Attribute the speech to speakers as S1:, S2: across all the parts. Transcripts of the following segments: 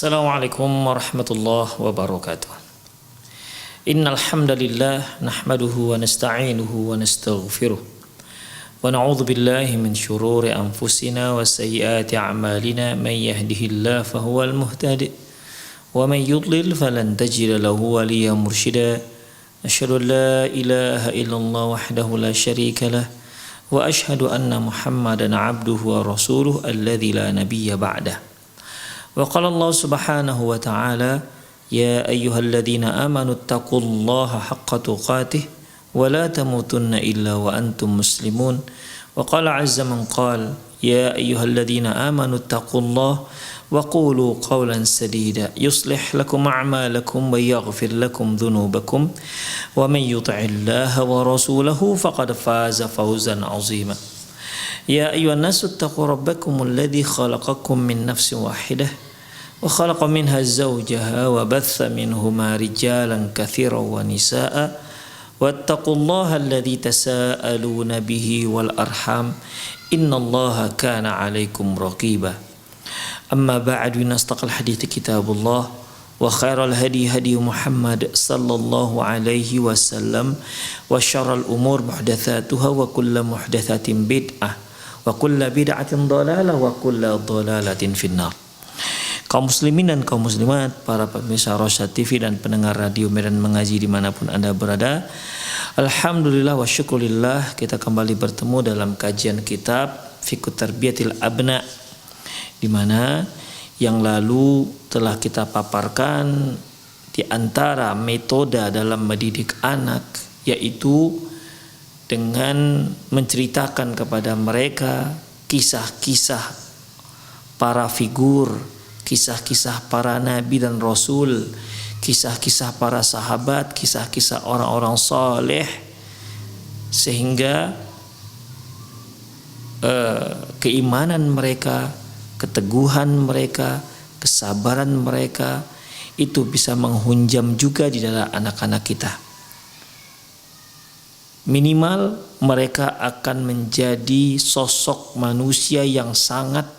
S1: Assalamualaikum warahmatullahi wabarakatuh. Innal hamdalillah nahmaduhu wa nasta'inuhu wa nastaghfiruh wa na'udzu billahi min shururi anfusina wa sayyiati a'malina may yahdihillahu fahuwal muhtadi wa may yudlil falan tajida lahu waliyyan mursyida. Asyhadu an la ilaha illallah wahdahu la syarika lah wa asyhadu anna Muhammadan 'abduhu wa rasuluhu alladzi la nabiyya ba'dah. Wa qala Allah subhanahu wa ta'ala ya ayyuhalladzina amanu taqullaha haqqa tuqatih wa la tamutunna illa wa antum muslimun. Wa qala azza man qala ya ayyuhalladzina amanu taqullaha wa qulu qawlan sadida yuslih lakum a'malakum wa yaghfir lakum dhunubakum wa man yuti'illaha wa rasulahu faqad faza fawzan 'azima. Ya ayyuhan nasu taqu rabbakum alladzi khalaqakum min nafsin wahidah wa khalaqa minha zawjaha wa batha minhuma rijalan katsiran wa nisaa wattaqullaha alladzi tasaaluna bihi wal arham innallaha kana 'alaikum raqiba. Amma ba'du, nastaqal hadithi kitabullah wa khairal hadi hadi Muhammad sallallahu alaihi wasallam wa syarrul umur muhdatsatuha wa kullu muhdatsatin bid'ah wa kullu bid'atin dhalalah wa kullu dhalalatin finnar. Kaum muslimin dan kaum muslimat, para pemirsa Rosyad TV dan pendengar radio Medan Mengaji dimanapun Anda berada, alhamdulillah wa syukurillah, kita kembali bertemu dalam kajian kitab Fiqh Tarbiyatil Abna, di mana yang lalu telah kita paparkan di antara metode dalam mendidik anak, yaitu dengan menceritakan kepada mereka kisah-kisah para figur, kisah-kisah para nabi dan rasul, kisah-kisah para sahabat, kisah-kisah orang-orang saleh, sehingga keimanan mereka, keteguhan mereka, kesabaran mereka itu bisa menghunjam juga di dalam anak-anak kita. Minimal mereka akan menjadi sosok manusia yang sangat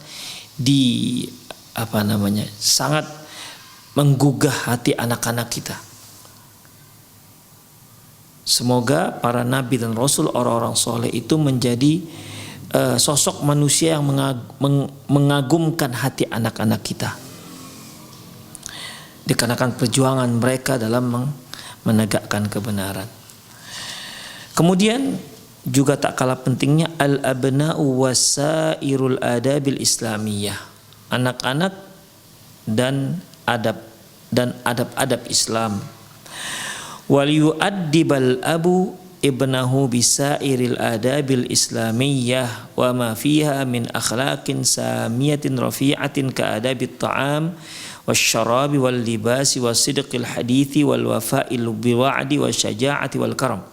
S1: sangat menggugah hati anak-anak kita. Semoga para nabi dan rasul, orang-orang soleh itu menjadi sosok manusia yang mengagumkan hati anak-anak kita, dikarenakan perjuangan mereka dalam menegakkan kebenaran. Kemudian juga tak kalah pentingnya al-abna'u wasairul adabil islamiyah, anak-anak dan adab-adab Islam. Wal yu'addibal abu ibnahu bisairil adabil islamiyah wa ma fiha min akhlaqin samiyatin rafi'atin ka adabit ta'am wasyarabi wal libasi wasidqil hadithi wal wafa'il biwa'di wasyaja'ati wal karam.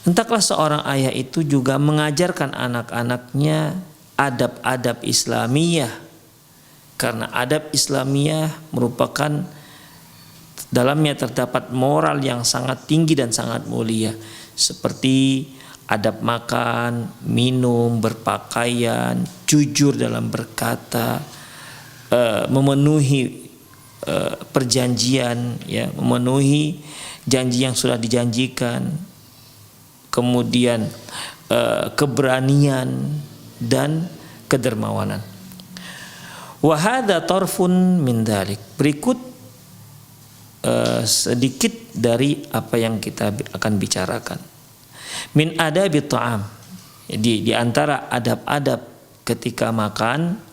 S1: Entahlah seorang ayah itu juga mengajarkan anak-anaknya adab-adab Islamiyah, karena adab Islamiyah merupakan dalamnya terdapat moral yang sangat tinggi dan sangat mulia, seperti adab makan, minum, berpakaian, jujur dalam berkata, memenuhi perjanjian, ya, memenuhi janji yang sudah dijanjikan, kemudian keberanian dan kedermawanan. Wa hadza tarfun min dzalik. Berikut sedikit dari apa yang kita akan bicarakan. Min adabi ta'am, di antara adab-adab ketika makan,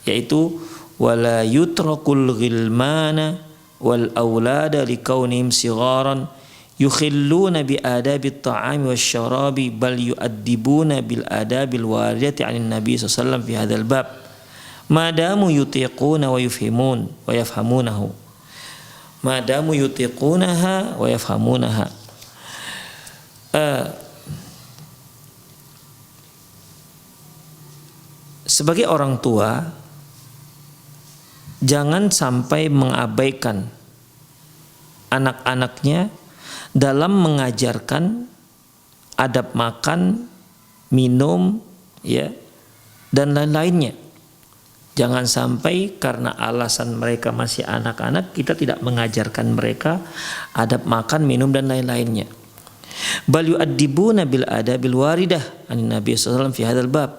S1: yaitu wala yutrakul ghilmana wal aulada likaunihim sigharan yukhilluna bi adabit ta'ami wasyarabi bal yu'addibuna bil adabil waridati 'anil nabi sallallahu alaihi wasallam fi hadzal bab madamu yutiquna wa yufhimun wa yafhamunahu madamu yutiqunaha wa yafhamunaha. Sebagai orang tua, jangan sampai mengabaikan anak-anaknya dalam mengajarkan adab makan, minum, ya, dan lain-lainnya. Jangan sampai karena alasan mereka masih anak-anak kita tidak mengajarkan mereka adab makan, minum dan lain-lainnya. Bal yu'addibuna bil adabil waridah an Nabi sallallahu alaihi wasallam fi hadzal bab.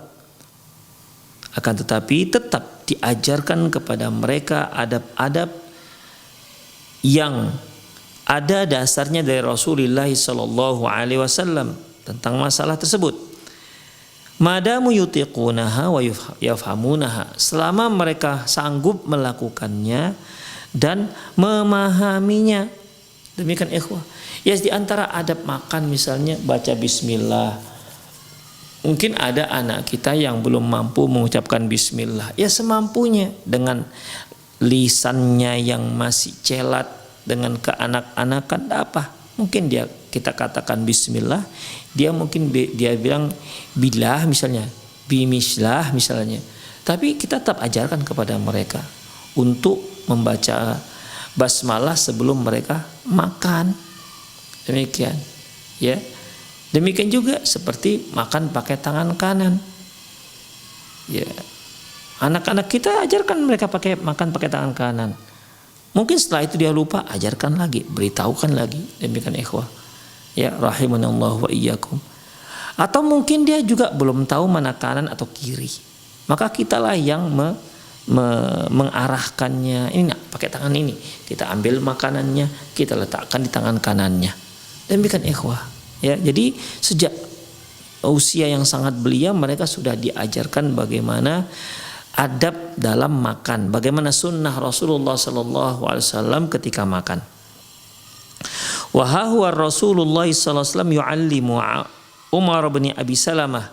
S1: Akan tetapi tetap diajarkan kepada mereka adab-adab yang ada dasarnya dari Rasulullah sallallahu alaihi wasallam tentang masalah tersebut. Madamu yutiqunaha wa yafhamunaha, selama mereka sanggup melakukannya dan memahaminya. Demikian ikhwah. Ya, di antara adab makan misalnya baca bismillah. Mungkin ada anak kita yang belum mampu mengucapkan bismillah. Ya semampunya dengan lisannya yang masih celat, dengan keanak-anakan apa? Mungkin kita katakan bismillah, dia mungkin dia bilang billah misalnya, bimislah misalnya. Tapi kita tetap ajarkan kepada mereka untuk membaca basmalah sebelum mereka makan. Demikian, ya. Demikian juga seperti makan pakai tangan kanan. Ya. Anak-anak kita ajarkan mereka makan pakai tangan kanan. Mungkin setelah itu dia lupa, ajarkan lagi, beritahukan lagi. Demikian ikhwah. Ya, rahimanallahu wa iyyakum. Atau mungkin dia juga belum tahu mana kanan atau kiri. Maka kitalah yang mengarahkannya. Ini pakai tangan ini. Kita ambil makanannya, kita letakkan di tangan kanannya. Demikian ikhwah. Ya, jadi sejak usia yang sangat belia mereka sudah diajarkan bagaimana adab dalam makan, bagaimana sunnah Rasulullah sallallahu alaihi wasallam ketika makan. Wa huwa Rasulullah sallallahu alaihi wasallam yu'allimu Umar bin Abi Salamah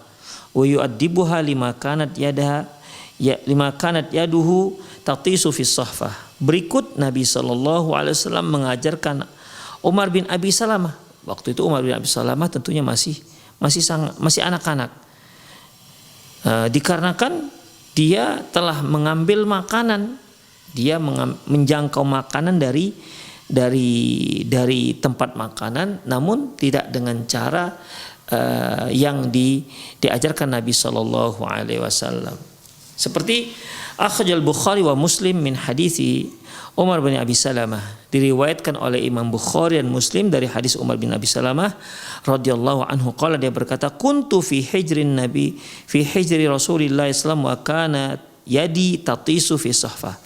S1: wa yu'addibuha lima kanat yaduhu tatisu fi sahfah. Berikut Nabi sallallahu alaihi wasallam mengajarkan Umar bin Abi Salamah. Waktu itu Umar bin Abi Salamah tentunya masih anak-anak. Dikarenakan dia telah mengambil makanan, dia menjangkau makanan dari tempat makanan, namun tidak dengan cara yang diajarkan Nabi Shallallahu Alaihi Wasallam. Seperti akhrajal Bukhari wa Muslim min hadithi Umar bin Abi Salamah, diriwayatkan oleh Imam Bukhari dan Muslim dari hadis Umar bin Abi Salamah radhiyallahu anhu qala, dia berkata, kuntu fi hijri Rasulillah sallallahu wa kana yadi tatisu fi sahfah.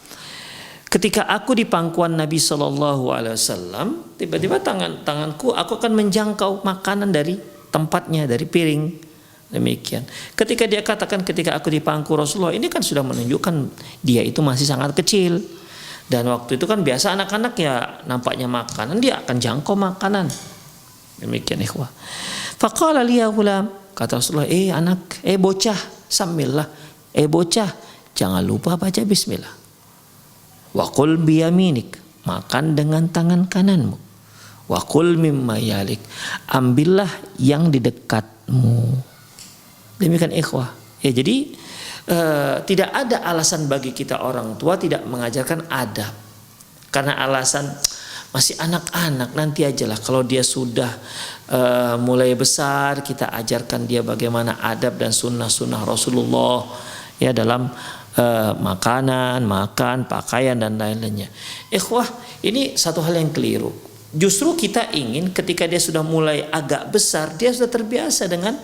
S1: Ketika aku di pangkuan Nabi sallallahu alaihi wasallam, tiba-tiba tanganku aku akan menjangkau makanan dari tempatnya, dari piring. Demikian. Ketika dia katakan ketika aku di pangku Rasulullah, ini kan sudah menunjukkan dia itu masih sangat kecil. Dan waktu itu kan biasa anak-anak ya nampaknya makanan, dia akan jangkau makanan. Demikian ikhwah. Faqala liya ghulam, kata Rasulullah, anak, bocah, samillah, bocah, jangan lupa baca bismillah. Wa qul biyaminik, makan dengan tangan kananmu. Wa qul mimma yalik, ambillah yang di dekatmu. Demikian ikhwah. Ya, jadi tidak ada alasan bagi kita orang tua tidak mengajarkan adab. Karena alasan masih anak-anak, nanti ajalah kalau dia sudah mulai besar kita ajarkan dia bagaimana adab dan sunnah-sunnah Rasulullah ya dalam makanan, makan, pakaian dan lain-lainnya. Ikhwah, ini satu hal yang keliru. Justru kita ingin ketika dia sudah mulai agak besar, dia sudah terbiasa dengan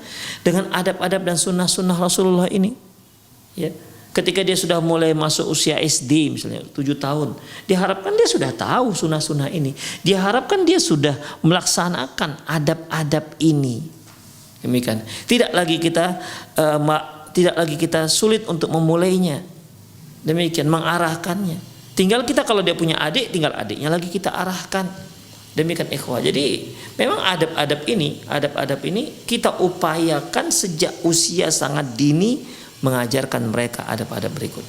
S1: adab-adab dan sunnah-sunnah Rasulullah ini. Ya, ketika dia sudah mulai masuk usia SD misalnya 7 tahun, diharapkan dia sudah tahu sunnah-sunnah ini. Diharapkan dia sudah melaksanakan adab-adab ini. Demikian. Tidak lagi kita sulit untuk memulainya. Demikian, mengarahkannya. Tinggal kita kalau dia punya adik, tinggal adiknya lagi kita arahkan. Demikian ikhwah. Jadi memang adab-adab ini kita upayakan sejak usia sangat dini mengajarkan mereka adab-adab berikut.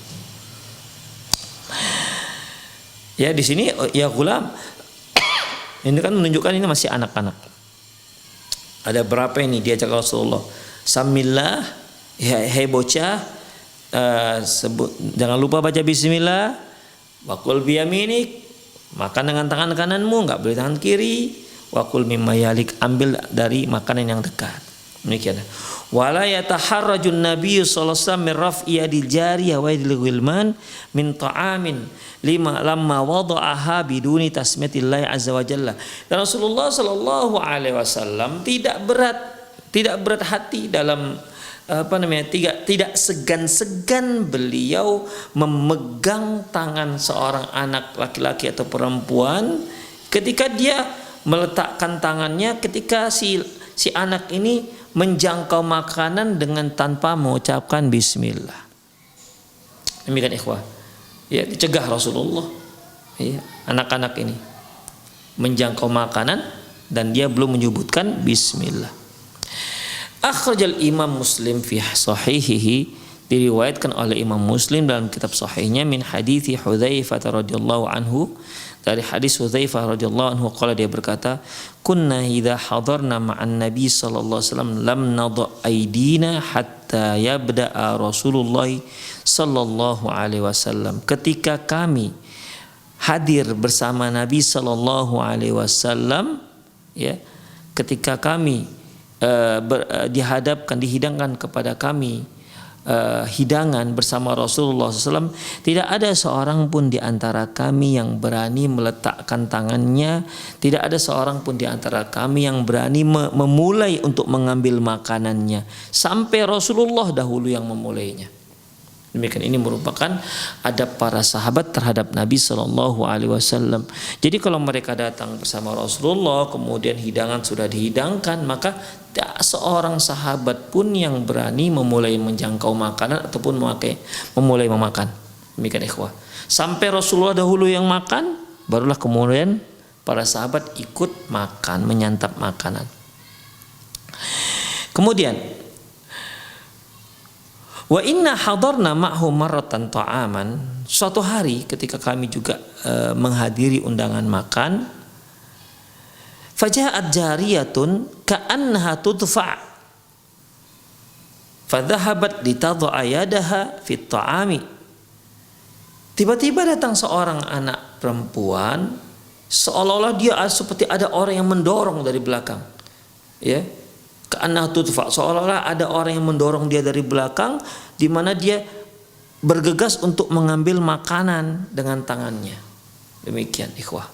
S1: Ya, di sini ya ghulam ini kan menunjukkan ini masih anak-anak. Ada berapa ini diajak Rasulullah? Samillah, hai bocah, jangan lupa baca bismillah. Wakul biyaminik, makan dengan tangan kananmu, enggak boleh tangan kiri. Wakul mimma yalik, ambil dari makanan yang dekat. Demikian. Wala yataharrajun Nabi sallallahu alaihi wasallam min raf'i yadil jariyah wa yadil ghilman min ta'amin lima lamma wada'aha biduni tasmiyatillah azza wa jalla. Dan Rasulullah sallallahu alaihi wasallam tidak berat hati dalam tidak segan-segan beliau memegang tangan seorang anak laki-laki atau perempuan ketika dia meletakkan tangannya ketika si anak ini menjangkau makanan dengan tanpa mengucapkan bismillah. Demikian ikhwah. Ya, dicegah Rasulullah. Ya, anak-anak ini menjangkau makanan dan dia belum menyebutkan bismillah. Akhrajal Imam Muslim fi sahihihi, diriwayatkan oleh Imam Muslim dalam kitab sahihnya min hadithi Hudzaifah radhiyallahu anhu, dari hadis Hudzaifah radhiyallahu anhu qala, dia berkata, kunna idza hadarna ma'an nabi sallallahu alaihi wasallam lam nadha aydina hatta yabda'a Rasulullah sallallahu alaihi wasallam. Ketika kami hadir bersama Nabi sallallahu alaihi wasallam, ya, ketika kami dihidangkan kepada kami hidangan bersama Rasulullah SAW, tidak ada seorang pun di antara kami yang berani meletakkan tangannya, tidak ada seorang pun di antara kami yang berani memulai untuk mengambil makanannya sampai Rasulullah dahulu yang memulainya. Demikian, ini merupakan adab para sahabat terhadap Nabi Shallallahu Alaihi Wasallam. Jadi kalau mereka datang bersama Rasulullah, kemudian hidangan sudah dihidangkan, maka tidak seorang sahabat pun yang berani memulai menjangkau makanan ataupun memulai memakan. Demikian ikhwah. Sampai Rasulullah dahulu yang makan, barulah kemudian para sahabat ikut makan, menyantap makanan. Kemudian wa inna hadarna ma'hu marratan ta'aman, suatu hari ketika kami juga menghadiri undangan makan, faja'at jariyatun ka'annaha tudfa' fadhahabat litadha'a yadaha fit ta'ami. Tiba-tiba datang seorang anak perempuan, seolah-olah dia seperti ada orang yang mendorong dari belakang, ya. Ka'annaha tudfa', seolah-olah ada orang yang mendorong dia dari belakang, di mana dia bergegas untuk mengambil makanan dengan tangannya. Demikian ikhwah.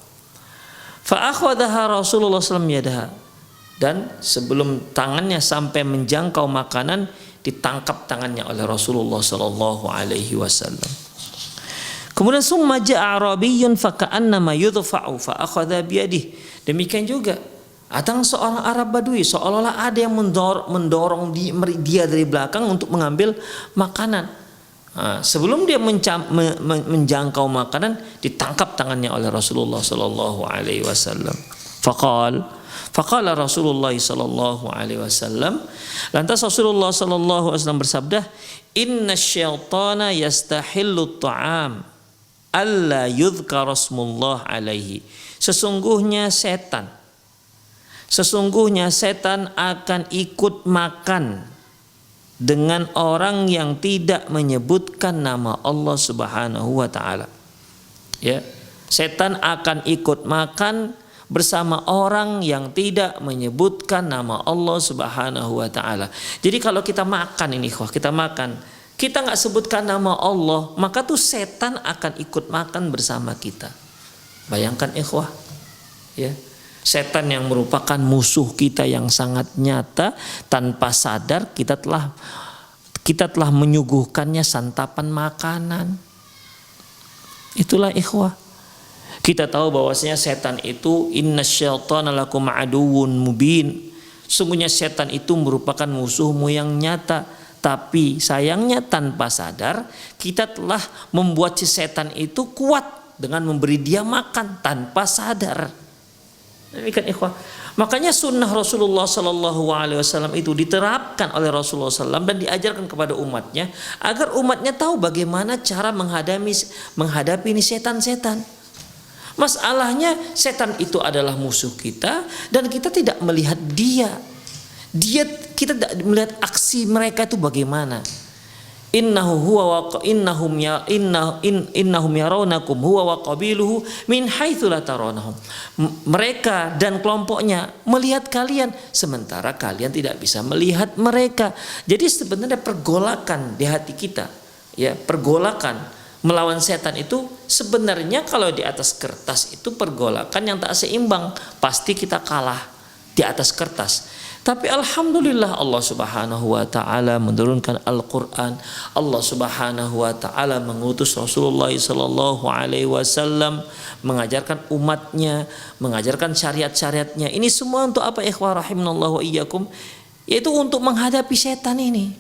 S1: Fa akhadhaha Rasulullah sallallahu alaihi wasallam, dan sebelum tangannya sampai menjangkau makanan, ditangkap tangannya oleh Rasulullah sallallahu alaihi wasallam. Kemudian summa ja'a arabiyyun fa ka'annama yudfa'u fa akhadha bi yadihi. Demikian juga datang seorang Arab Badui, seolah-olah ada yang mendorong dia dari belakang untuk mengambil makanan. Sebelum dia menjangkau makanan, ditangkap tangannya oleh Rasulullah sallallahu alaihi wasallam. Faqala Rasulullah sallallahu alaihi wasallam, lantas Rasulullah sallallahu alaihi wasallam bersabda, inna syaitana yastahillu ta'am alla yudhkar rasmullah alaihi. Sesungguhnya setan akan ikut makan dengan orang yang tidak menyebutkan nama Allah Subhanahu wa taala. Ya, setan akan ikut makan bersama orang yang tidak menyebutkan nama Allah Subhanahu wa taala. Jadi kalau kita makan ini, kita nggak sebutkan nama Allah, maka tuh setan akan ikut makan bersama kita. Bayangkan ikhwah, ya. Setan yang merupakan musuh kita yang sangat nyata, tanpa sadar kita telah menyuguhkannya santapan makanan. Itulah ikhwah. Kita tahu bahwasanya setan itu innasyaitana lakum aduwwun mubin. Sungguhnya setan itu merupakan musuhmu yang nyata, tapi sayangnya tanpa sadar kita telah membuat si setan itu kuat dengan memberi dia makan tanpa sadar. Demikian ikhwah. Makanya sunnah Rasulullah sallallahu alaihi wasallam itu diterapkan oleh Rasulullah sallallahu dan diajarkan kepada umatnya agar umatnya tahu bagaimana cara menghadapi ini setan-setan. Masalahnya setan itu adalah musuh kita dan kita tidak melihat kita tidak melihat aksi mereka itu bagaimana. Innahum yarawnakum huwa wa qabiluhu min haitsu la tarawnahum. Mereka dan kelompoknya melihat kalian sementara kalian tidak bisa melihat mereka. Jadi sebenarnya pergolakan di hati kita, ya, pergolakan melawan setan itu sebenarnya kalau di atas kertas itu pergolakan yang tak seimbang, pasti kita kalah di atas kertas. Tapi alhamdulillah Allah Subhanahu wa taala menurunkan Al-Qur'an. Allah Subhanahu wa taala mengutus Rasulullah sallallahu alaihi wasallam mengajarkan umatnya, mengajarkan syariat-syariatnya. Ini semua untuk apa, ikhwah rahimanallahu wa iyyakum? Yaitu untuk menghadapi setan ini.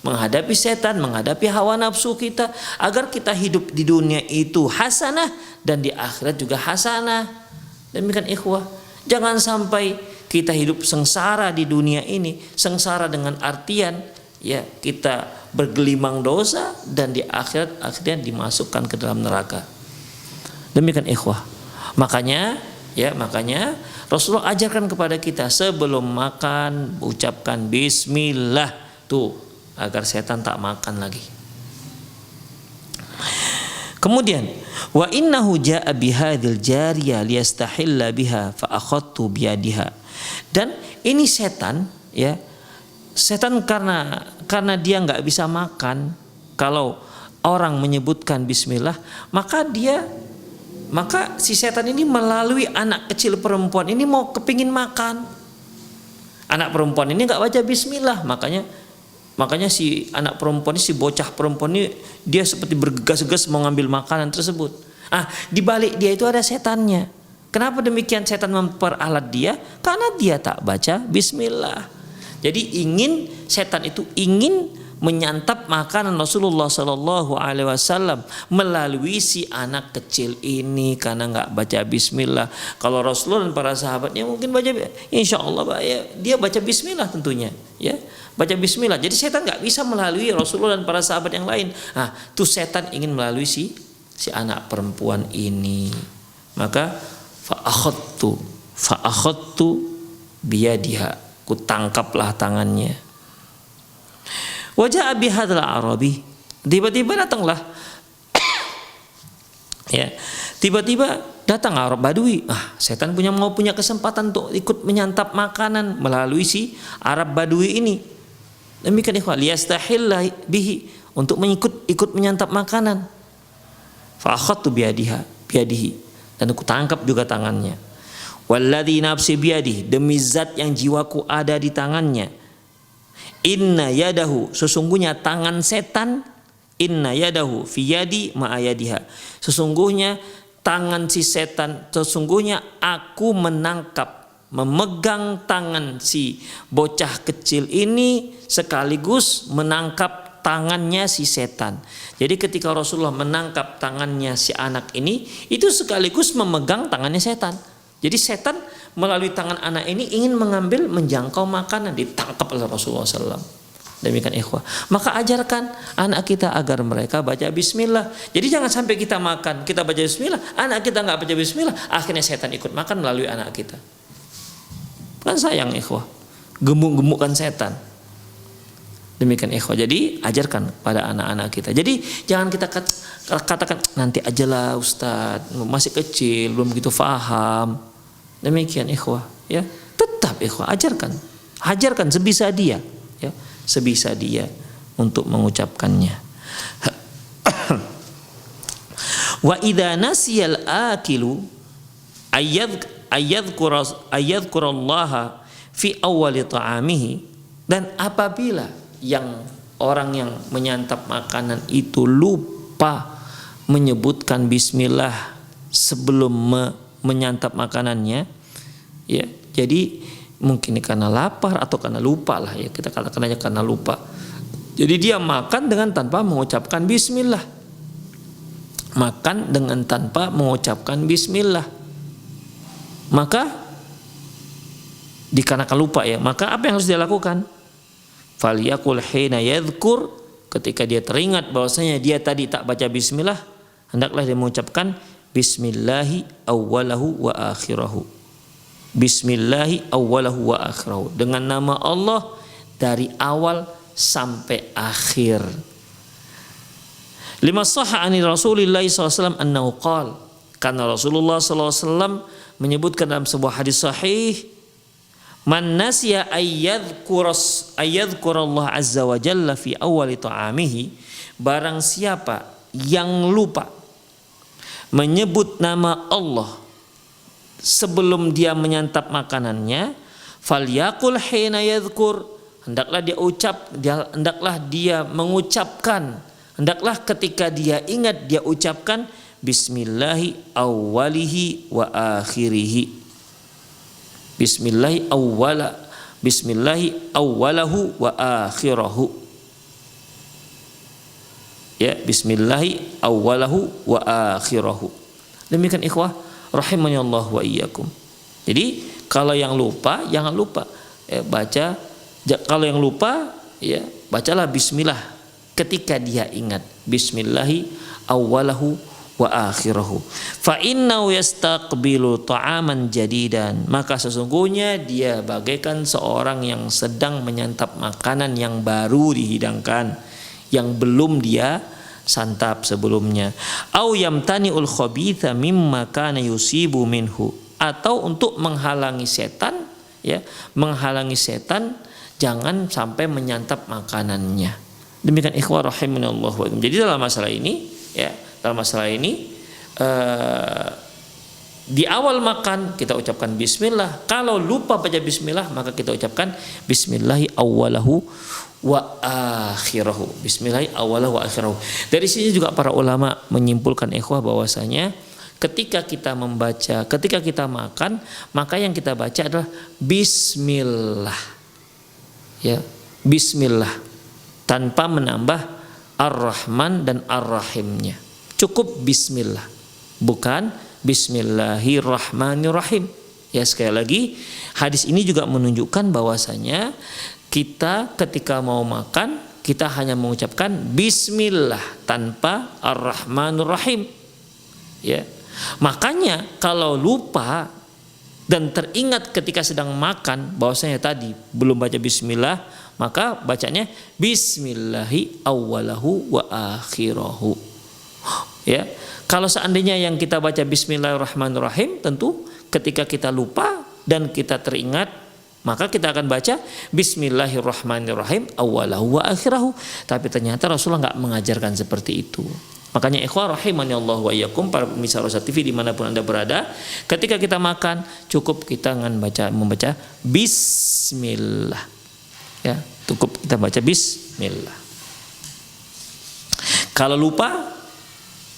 S1: Menghadapi setan, menghadapi hawa nafsu kita agar kita hidup di dunia itu hasanah dan di akhirat juga hasanah. Demikian ikhwah. Jangan sampai kita hidup sengsara di dunia ini, sengsara dengan artian ya kita bergelimang dosa dan di akhirat akhirnya dimasukkan ke dalam neraka. Demikian ikhwah. Makanya Rasulullah ajarkan kepada kita sebelum makan ucapkan bismillah tuh agar setan tak makan lagi. Kemudian wa innahu jaa bihadil jariyah liyastahilla biha fa akhadtu biyadiha. Dan ini setan, ya, setan karena dia nggak bisa makan kalau orang menyebutkan bismillah, maka si setan ini melalui anak kecil perempuan ini mau kepingin makan. Anak perempuan ini nggak baca bismillah, makanya si anak perempuan ini, si bocah perempuan ini dia seperti bergegas-gegas mau ngambil makanan tersebut. Di balik dia itu ada setannya. Kenapa demikian setan memperalat dia? Karena dia tak baca bismillah. Jadi setan itu ingin menyantap makanan Rasulullah Sallallahu Alaihi Wasallam melalui si anak kecil ini karena nggak baca bismillah. Kalau Rasulullah dan para sahabatnya mungkin baca, insya Allah ya, dia baca bismillah tentunya, ya, baca bismillah. Jadi setan nggak bisa melalui Rasulullah dan para sahabat yang lain. Tuh setan ingin melalui si anak perempuan ini. Maka fa'akhadtu biyadiha, ku tangkaplah tangannya. Wajah abi hadzal arabi, tiba-tiba datanglah ya, tiba-tiba datang Arab Badui. Setan mau punya kesempatan untuk ikut menyantap makanan melalui si Arab Badui ini. Demikian ikhwah, liyastahilla bihi, untuk ikut menyantap makanan. Fa'akhadtu biyadihi, dan aku tangkap juga tangannya. Walladzi nafsi biyadihi, demi zat yang jiwaku ada di tangannya. Inna yadahu, sesungguhnya tangan setan, inna yadahu fi yadi ma'ayadiha, sesungguhnya tangan si setan, sesungguhnya aku memegang tangan si bocah kecil ini sekaligus menangkap tangannya si setan. Jadi ketika Rasulullah menangkap tangannya si anak ini, itu sekaligus memegang tangannya setan. Jadi setan melalui tangan anak ini ingin menjangkau makanan, ditangkap oleh Rasulullah SAW. Demikian ikhwah. Maka ajarkan anak kita agar mereka baca bismillah. Jadi jangan sampai kita makan, kita baca bismillah, anak kita nggak baca bismillah, akhirnya setan ikut makan melalui anak kita. Kan sayang ikhwah, gemuk-gemukkan setan. Demikian ikhwah. Jadi ajarkan pada anak-anak kita. Jadi jangan kita katakan nanti ajalah Ustaz, masih kecil, belum begitu faham. Demikian ikhwah, ya. Tetap ikhwah, ajarkan sebisa dia, ya, sebisa dia untuk mengucapkannya. Wa idza nasiyal akilu ayyadhkurallaha fi awwali ta'amihi, dan apabila orang yang menyantap makanan itu lupa menyebutkan bismillah sebelum menyantap makanannya, ya, jadi mungkin karena lapar atau karena lupa lah, ya, kita katakan aja karena lupa. Jadi dia makan dengan tanpa mengucapkan bismillah, makan dengan tanpa mengucapkan bismillah, maka dikarenakan lupa, ya, maka apa yang harus dia lakukan? Falyaqul hina yadhkur, ketika dia teringat bahwasanya dia tadi tak baca bismillah, hendaklah dia mengucapkan bismillahi awwalahu wa akhirahu. Bismillahi awwalahu wa akhirahu, dengan nama Allah dari awal sampai akhir. Lima sahha ani Rasulillah sallallahu alaihi wasallam annahu qala, karena Rasulullah sallallahu alaihi wasallam menyebutkan dalam sebuah hadis sahih, man nasiya ayyadhkurallah azza wa jalla fi awwali ta'amihi, barang siapa yang lupa menyebut nama Allah sebelum dia menyantap makanannya, falyaqul hina yadhkur, hendaklah dia mengucapkan, hendaklah ketika dia ingat dia ucapkan bismillahi awwalihi wa akhirihi. Bismillahi awwalahu wa akhirahu. Ya, bismillahi awwalahu wa akhirahu. Demikian ikhwah rahimani Allah wa iyyakum. Jadi kalau yang lupa jangan lupa baca, kalau yang lupa ya bacalah bismillah ketika dia ingat, bismillahi awwalahu wa akhirahu. Fa innahu yastaqbilu ta'aman jadidan, maka sesungguhnya dia bagaikan seorang yang sedang menyantap makanan yang baru dihidangkan, yang belum dia santap sebelumnya. Au yamtani'ul khabitha mimma kana yusibu minhu, atau untuk menghalangi setan, ya, menghalangi setan jangan sampai menyantap makanannya. Demikian ikhwah rahimanallah wa iyyyakum. Jadi dalam masalah ini, ya, dalam masalah ini di awal makan kita ucapkan bismillah. Kalau lupa baca bismillah maka kita ucapkan bismillahi awwalahu wa akhirahu. Bismillahi awwalahu wa akhirahu. Dari sini juga para ulama menyimpulkan ikhwah bahwasanya ketika kita membaca, ketika kita makan, maka yang kita baca adalah bismillah. Ya, bismillah tanpa menambah ar-Rahman dan ar-Rahimnya. Cukup bismillah, bukan bismillahirrahmanirrahim. Ya, sekali lagi hadis ini juga menunjukkan bahwasanya kita ketika mau makan kita hanya mengucapkan bismillah tanpa ar-Rahmanirrahim. Ya. Makanya kalau lupa dan teringat ketika sedang makan bahwasanya tadi belum baca bismillah, maka bacanya bismillahi awwalahu wa akhirahu. Ya. Kalau seandainya yang kita baca bismillahirrahmanirrahim, tentu ketika kita lupa dan kita teringat, maka kita akan baca bismillahirrahmanirrahim awwalahu wa akhirahu. Tapi ternyata Rasulullah nggak mengajarkan seperti itu. Makanya ikhwah rahimani Allah wa iyyakum, para pemirsa Rosa TV dimanapun Anda berada, ketika kita makan cukup kita membaca bismillah. Ya, cukup kita baca bismillah. Kalau lupa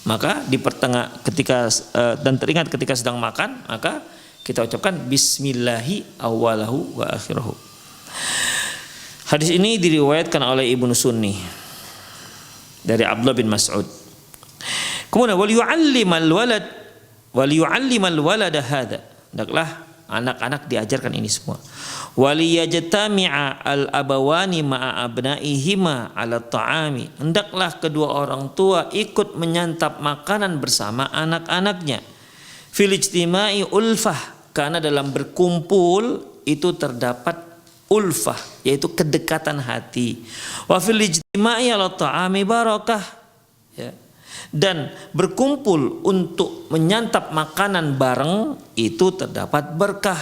S1: maka di pertengah ketika dan teringat ketika sedang makan, maka kita ucapkan bismillahi awwalahu wa akhirahu. Hadis ini diriwayatkan oleh Ibnu Sunni dari Abdullah bin Mas'ud. Kemudian wal yu'allimal walada hadza. Hendaklah anak-anak diajarkan ini semua. Waliyajtami'a al-abawani ma'a abnaihima 'ala ta'ami. Hendaklah kedua orang tua ikut menyantap makanan bersama anak-anaknya. Fil ijtima'i ulfah, karena dalam berkumpul itu terdapat ulfah, yaitu kedekatan hati. Wa fil ijtima'i 'ala ta'ami barakah. Ya. Dan berkumpul untuk menyantap makanan bareng itu terdapat berkah.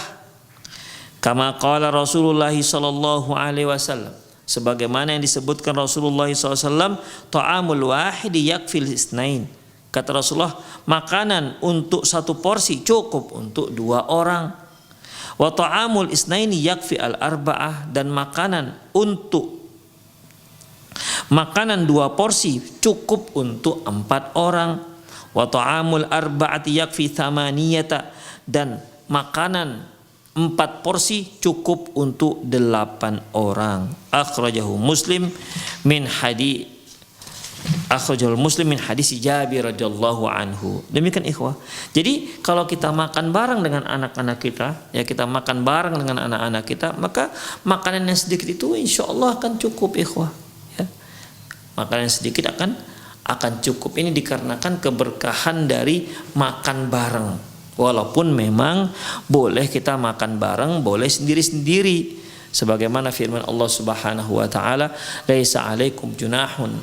S1: Kama qala Rasulullah sallallahu alaihi wasallam, sebagaimana yang disebutkan Rasulullah sallallahu alaihi wasallam, ta'amul wahidi yakfil isnain. Kata Rasulullah, makanan untuk satu porsi cukup untuk dua orang. Wa ta'amul isnaini yakfi al arba'ah, dan makanan dua porsi cukup untuk 4 orang. Wa ta'amul arba'ati yakfi thamaniyata, dan makanan 4 porsi cukup untuk 8 orang. Akhrajahu Muslim min hadis Jabir radhiyallahu anhu. Demikian ikhwah. Jadi kalau kita makan bareng dengan anak-anak kita, ya, kita makan bareng dengan anak-anak kita, maka makanan yang sedikit itu insyaallah akan cukup ikhwah. Ya. Makanan yang sedikit akan cukup. Ini dikarenakan keberkahan dari makan bareng. Walaupun memang boleh kita makan bareng, boleh sendiri-sendiri. Sebagaimana firman Allah Subhanahu wa taala, "Laisa 'alaikum junahun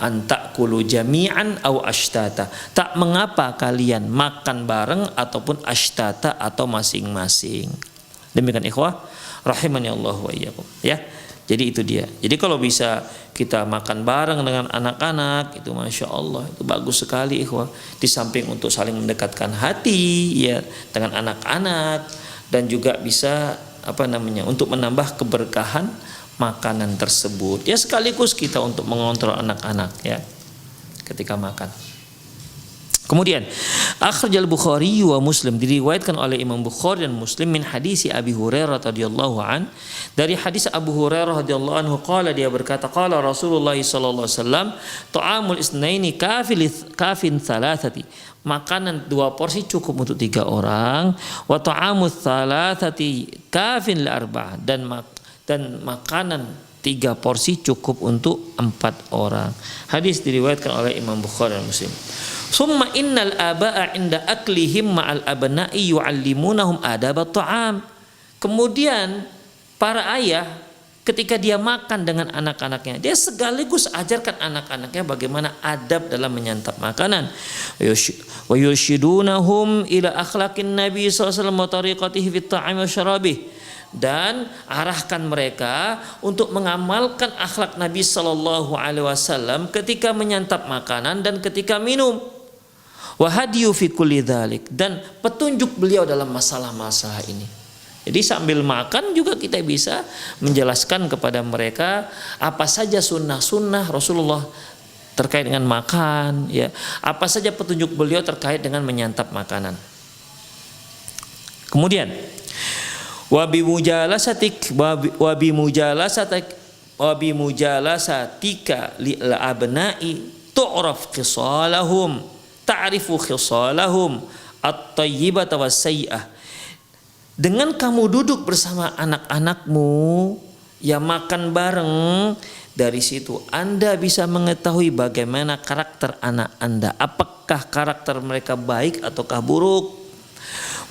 S1: antakulu jami'an aw ashtata. Tak mengapa kalian makan bareng ataupun ashtata atau masing-masing. Demikian ikhwah rahimani Allah wa iyyakum ya. Jadi itu dia. Jadi kalau bisa kita makan bareng dengan anak-anak itu masya Allah itu bagus sekali ikhwah. Di samping untuk saling mendekatkan hati ya dengan anak-anak dan juga bisa untuk menambah keberkahan makanan tersebut. Ya sekaligus kita untuk mengontrol anak-anak ya ketika makan. Kemudian akhrajal Bukhari wa Muslim, diriwayatkan oleh Imam Bukhari dan Muslim min hadis Abi Hurairah radhiyallahu an, dari hadis Abu Hurairah radhiyallahu anhu qala, dia berkata qala Rasulullah sallallahu alaihi wasallam ta'amul isnaini kafin thalathati, makanan 2 porsi cukup untuk 3 orang, wa ta'amul thalathati kafin li arba'ah, dan makanan 3 porsi cukup untuk 4 orang. Hadis diriwayatkan oleh Imam Bukhari dan Muslim. Summa innal aba'a inda aklihim ma'al abna'i yu'allimunahum adab at-ta'am. Kemudian para ayah ketika dia makan dengan anak-anaknya, dia sekaligus ajarkan anak-anaknya bagaimana adab dalam menyantap makanan. Wa yurshidunahum ila akhlaqin nabi sallallahu alaihi wasallam wa tariqatihi fit ta'am wa syarabih, dan arahkan mereka untuk mengamalkan akhlak Nabi sallallahu alaihi wasallam ketika menyantap makanan dan ketika minum. Wa hadiyu fi kulli dzalik, dan petunjuk beliau dalam masalah-masalah ini. Jadi sambil makan juga kita bisa menjelaskan kepada mereka apa saja sunnah-sunnah Rasulullah terkait dengan makan ya, apa saja petunjuk beliau terkait dengan menyantap makanan. Kemudian wa bi mujalasatika lil abna'i tu'raf khisalahum, ta'rifu khisalahum at-tayyibata was-sayyi'ah. Dengan kamu duduk bersama anak-anakmu ya makan bareng, dari situ Anda bisa mengetahui bagaimana karakter anak Anda, apakah karakter mereka baik ataukah buruk.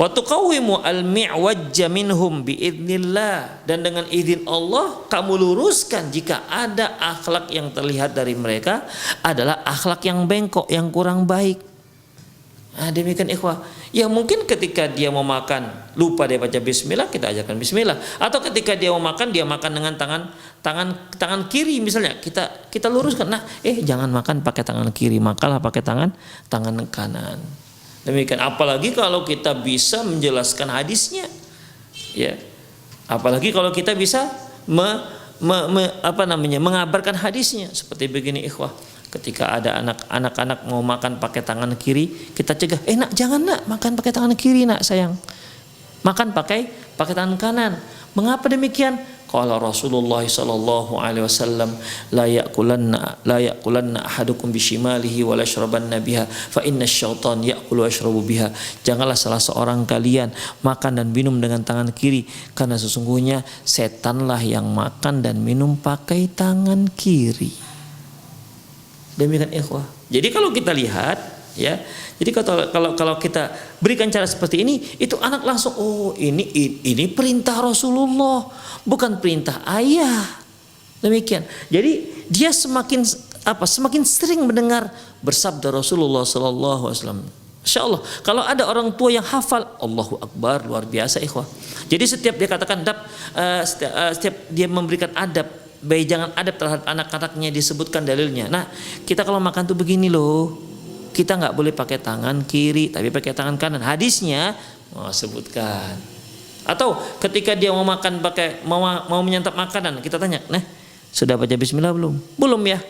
S1: Wa tuqawwimu al-mi'wajja minhum biidznillah, dan dengan izin Allah kamu luruskan jika ada akhlak yang terlihat dari mereka adalah akhlak yang bengkok, yang kurang baik. Nah, demikian ikhwah. Ya mungkin ketika dia mau makan lupa dia baca bismillah, kita ajarkan bismillah. Atau ketika dia mau makan, dia makan dengan tangan kiri misalnya, kita luruskan. Nah, jangan makan pakai tangan kiri, makanlah pakai tangan kanan. Demikian, apalagi kalau kita bisa menjelaskan hadisnya. Ya. Apalagi kalau kita bisa mengabarkan hadisnya seperti begini ikhwah. Ketika ada anak-anak mau makan pakai tangan kiri, kita cegah, nak jangan nak, makan pakai tangan kiri nak sayang, makan pakai tangan kanan. Mengapa demikian? Qala Rasulullah sallallahu alaihi wasallam la yaqulanna ahadukum bishimalihi wa la yashrabanna biha fa inna asy-syaitan ya'kulu wa yashrabu biha. Janganlah salah seorang kalian makan dan minum dengan tangan kiri, karena sesungguhnya setanlah yang makan dan minum pakai tangan kiri. Demikian ikhwah. Jadi kalau kita lihat ya, jadi kalau kita berikan cara seperti ini, itu anak langsung ini perintah Rasulullah, bukan perintah ayah. Demikian. Jadi dia semakin sering mendengar bersabda Rasulullah sallallahu alaihi wasallam. Insyaallah kalau ada orang tua yang hafal, Allahu Akbar, luar biasa ikhwah. Jadi setiap dia katakan setiap dia memberikan adab, baik jangan adab terhadap anak-anaknya, disebutkan dalilnya. Nah, kita kalau makan tuh begini loh, kita nggak boleh pakai tangan kiri tapi pakai tangan kanan. Hadisnya sebutkan. Atau ketika dia mau makan mau menyantap makanan, kita tanya, nah sudah baca bismillah belum? Belum ya?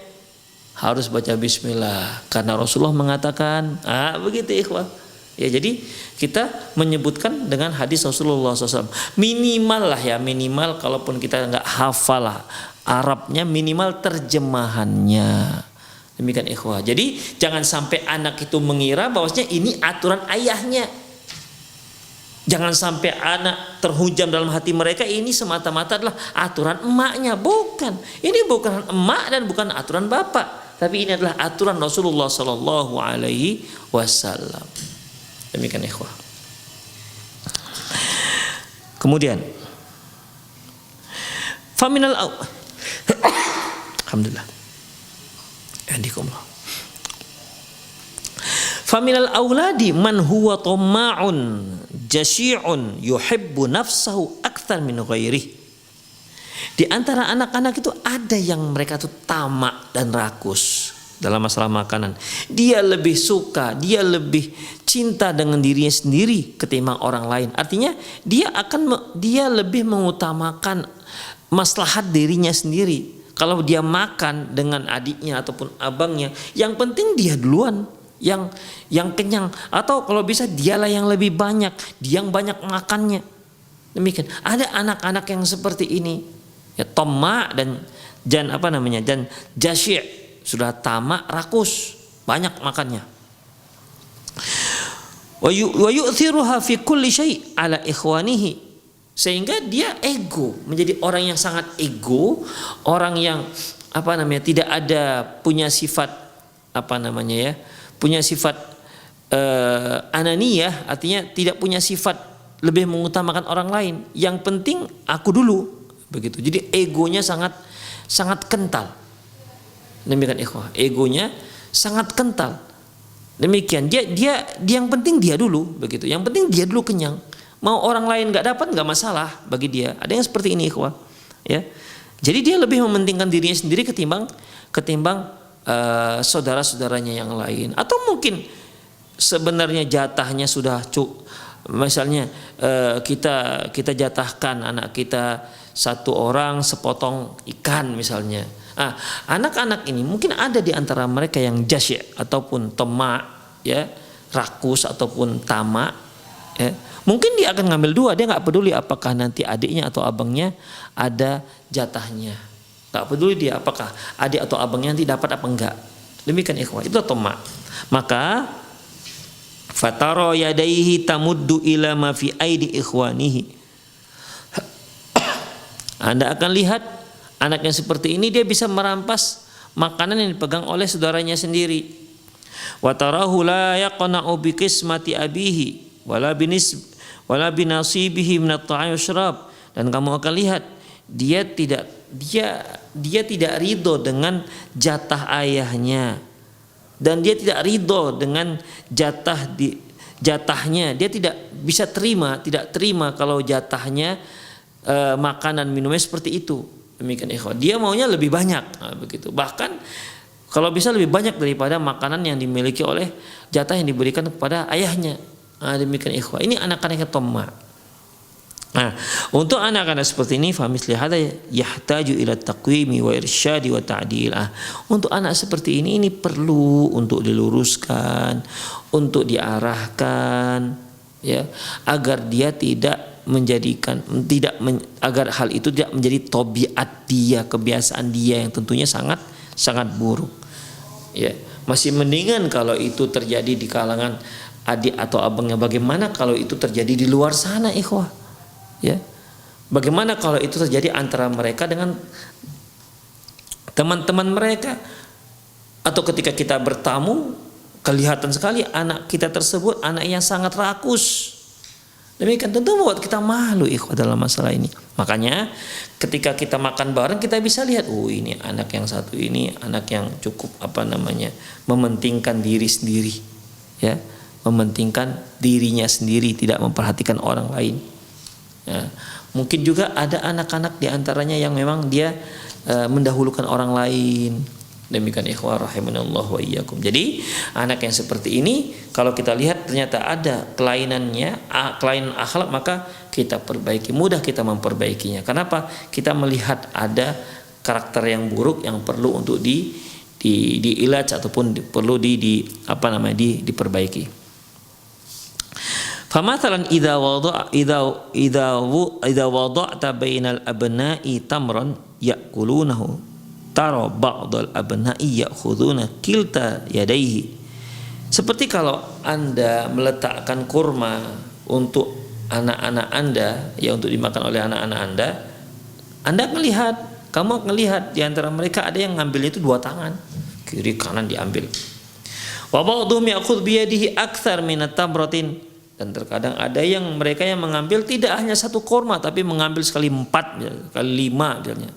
S1: Harus baca bismillah karena Rasulullah mengatakan, begitu ikhwah. Ya, jadi kita menyebutkan dengan hadis Rasulullah SAW. Minimal kalaupun kita nggak hafal Arabnya, minimal terjemahannya. Demikian ikhwah. Jadi jangan sampai anak itu mengira bahwasanya ini aturan ayahnya. Jangan sampai anak terhujam dalam hati mereka ini semata-mata adalah aturan emaknya. Bukan. Ini bukan emak dan bukan aturan bapak, tapi ini adalah aturan Rasulullah Sallallahu Alaihi Wasallam. Demikian ikhwah. Kemudian alhamdulillah. Yandikumullah. Faminal auladi man huwa tamma'un jasyi'un yuhibbu nafsahu akthar min ghairihi. Di antara anak-anak itu ada yang mereka tuh tamak dan rakus dalam masalah makanan. Dia lebih suka, dia lebih cinta dengan dirinya sendiri ketimbang orang lain. Artinya dia lebih mengutamakan maslahat dirinya sendiri. Kalau dia makan dengan adiknya ataupun abangnya, yang penting dia duluan yang kenyang, atau kalau bisa dialah yang lebih banyak, dia yang banyak makannya. Demikian. Ada anak-anak yang seperti ini, ya, tamak dan jasyi', sudah tamak, rakus, banyak makannya. Wa yu'thiruha fi kulli syai' ala ikhwanihi, sehingga dia ego, menjadi orang yang sangat ego, orang yang tidak ada punya sifat punya sifat ananiyah, artinya tidak punya sifat lebih mengutamakan orang lain. Yang penting aku dulu, begitu. Jadi egonya sangat kental. Demikian ikhwah, egonya sangat kental. Demikian dia yang penting dia dulu, begitu. Yang penting dia dulu kenyang. Mau orang lain nggak dapat nggak masalah bagi dia. Ada yang seperti ini ikhwah, ya. Jadi dia lebih mementingkan dirinya sendiri ketimbang saudara-saudaranya yang lain. Atau mungkin sebenarnya jatahnya sudah misalnya kita jatahkan anak kita satu orang sepotong ikan misalnya. Anak-anak ini mungkin ada di antara mereka yang jasyi' ataupun tamak, ya, rakus ataupun tamak, ya. Mungkin dia akan ngambil dua, dia nggak peduli apakah nanti adiknya atau abangnya ada jatahnya. Nggak peduli dia apakah adik atau abangnya nanti dapat apa enggak. Demikian ikhwah, itu tamak. Maka fatara yadaihi tamuddu ila ma fi aidi ikhwanihi. Anda akan lihat anak yang seperti ini, dia bisa merampas makanan yang dipegang oleh saudaranya sendiri. Wa tarahu la yaqna'u bi qismati abihi wala binasibihi min at-ta'am wasyrab. Dan kamu akan lihat dia tidak ridho dengan jatah ayahnya, dan dia tidak ridho dengan jatahnya. Dia tidak terima kalau jatahnya makanan minumnya seperti itu. Demikian ikhwan. Dia maunya lebih banyak, begitu. Bahkan kalau bisa lebih banyak daripada makanan yang dimiliki oleh jatah yang diberikan kepada ayahnya. Demikian ikhwan. Ini anak-anak yang tamak. Untuk anak-anak seperti ini, famisli hada yahtaju ila taqwimi wa irsyadi wa ta'dil. Untuk anak seperti ini perlu untuk diluruskan, untuk diarahkan, ya, agar dia agar hal itu tidak menjadi tabiat dia, kebiasaan dia yang tentunya sangat buruk. Ya, masih mendingan kalau itu terjadi di kalangan adik atau abangnya. Bagaimana kalau itu terjadi di luar sana, ikhwah? Ya, bagaimana kalau itu terjadi antara mereka dengan teman-teman mereka, atau ketika kita bertamu kelihatan sekali anak kita tersebut anak yang sangat rakus. Demikian tentu membuat kita malu ikhwah dalam masalah ini. Makanya ketika kita makan bareng kita bisa lihat, ini anak yang satu ini anak yang cukup mementingkan diri sendiri, ya, mementingkan dirinya sendiri, tidak memperhatikan orang lain. Ya, mungkin juga ada anak-anak di antaranya yang memang dia mendahulukan orang lain. Demikian ikhwah rahimanallah wa iyyakum. Jadi anak yang seperti ini kalau kita lihat ternyata ada kelainan akhlak, maka kita perbaiki, mudah kita memperbaikinya. Kenapa? Kita melihat ada karakter yang buruk yang perlu untuk diilaj ataupun perlu diperbaiki. Famathalan idza wada'ta bainal abna'i tamran ya'kulunahu tara ba'dal abna'i ya'khuduna kilta yadayhi. Seperti kalau Anda meletakkan kurma untuk anak-anak Anda, ya, untuk dimakan oleh anak-anak Anda kamu akan lihat di antara mereka ada yang ngambilnya itu dua tangan, kiri kanan diambil. Wa ba'dhum ya'khudh bi yadihi aktsar min at-tamratin. Dan terkadang ada yang mereka yang mengambil tidak hanya satu kurma tapi mengambil sekali 4, sekali 5 misalnya.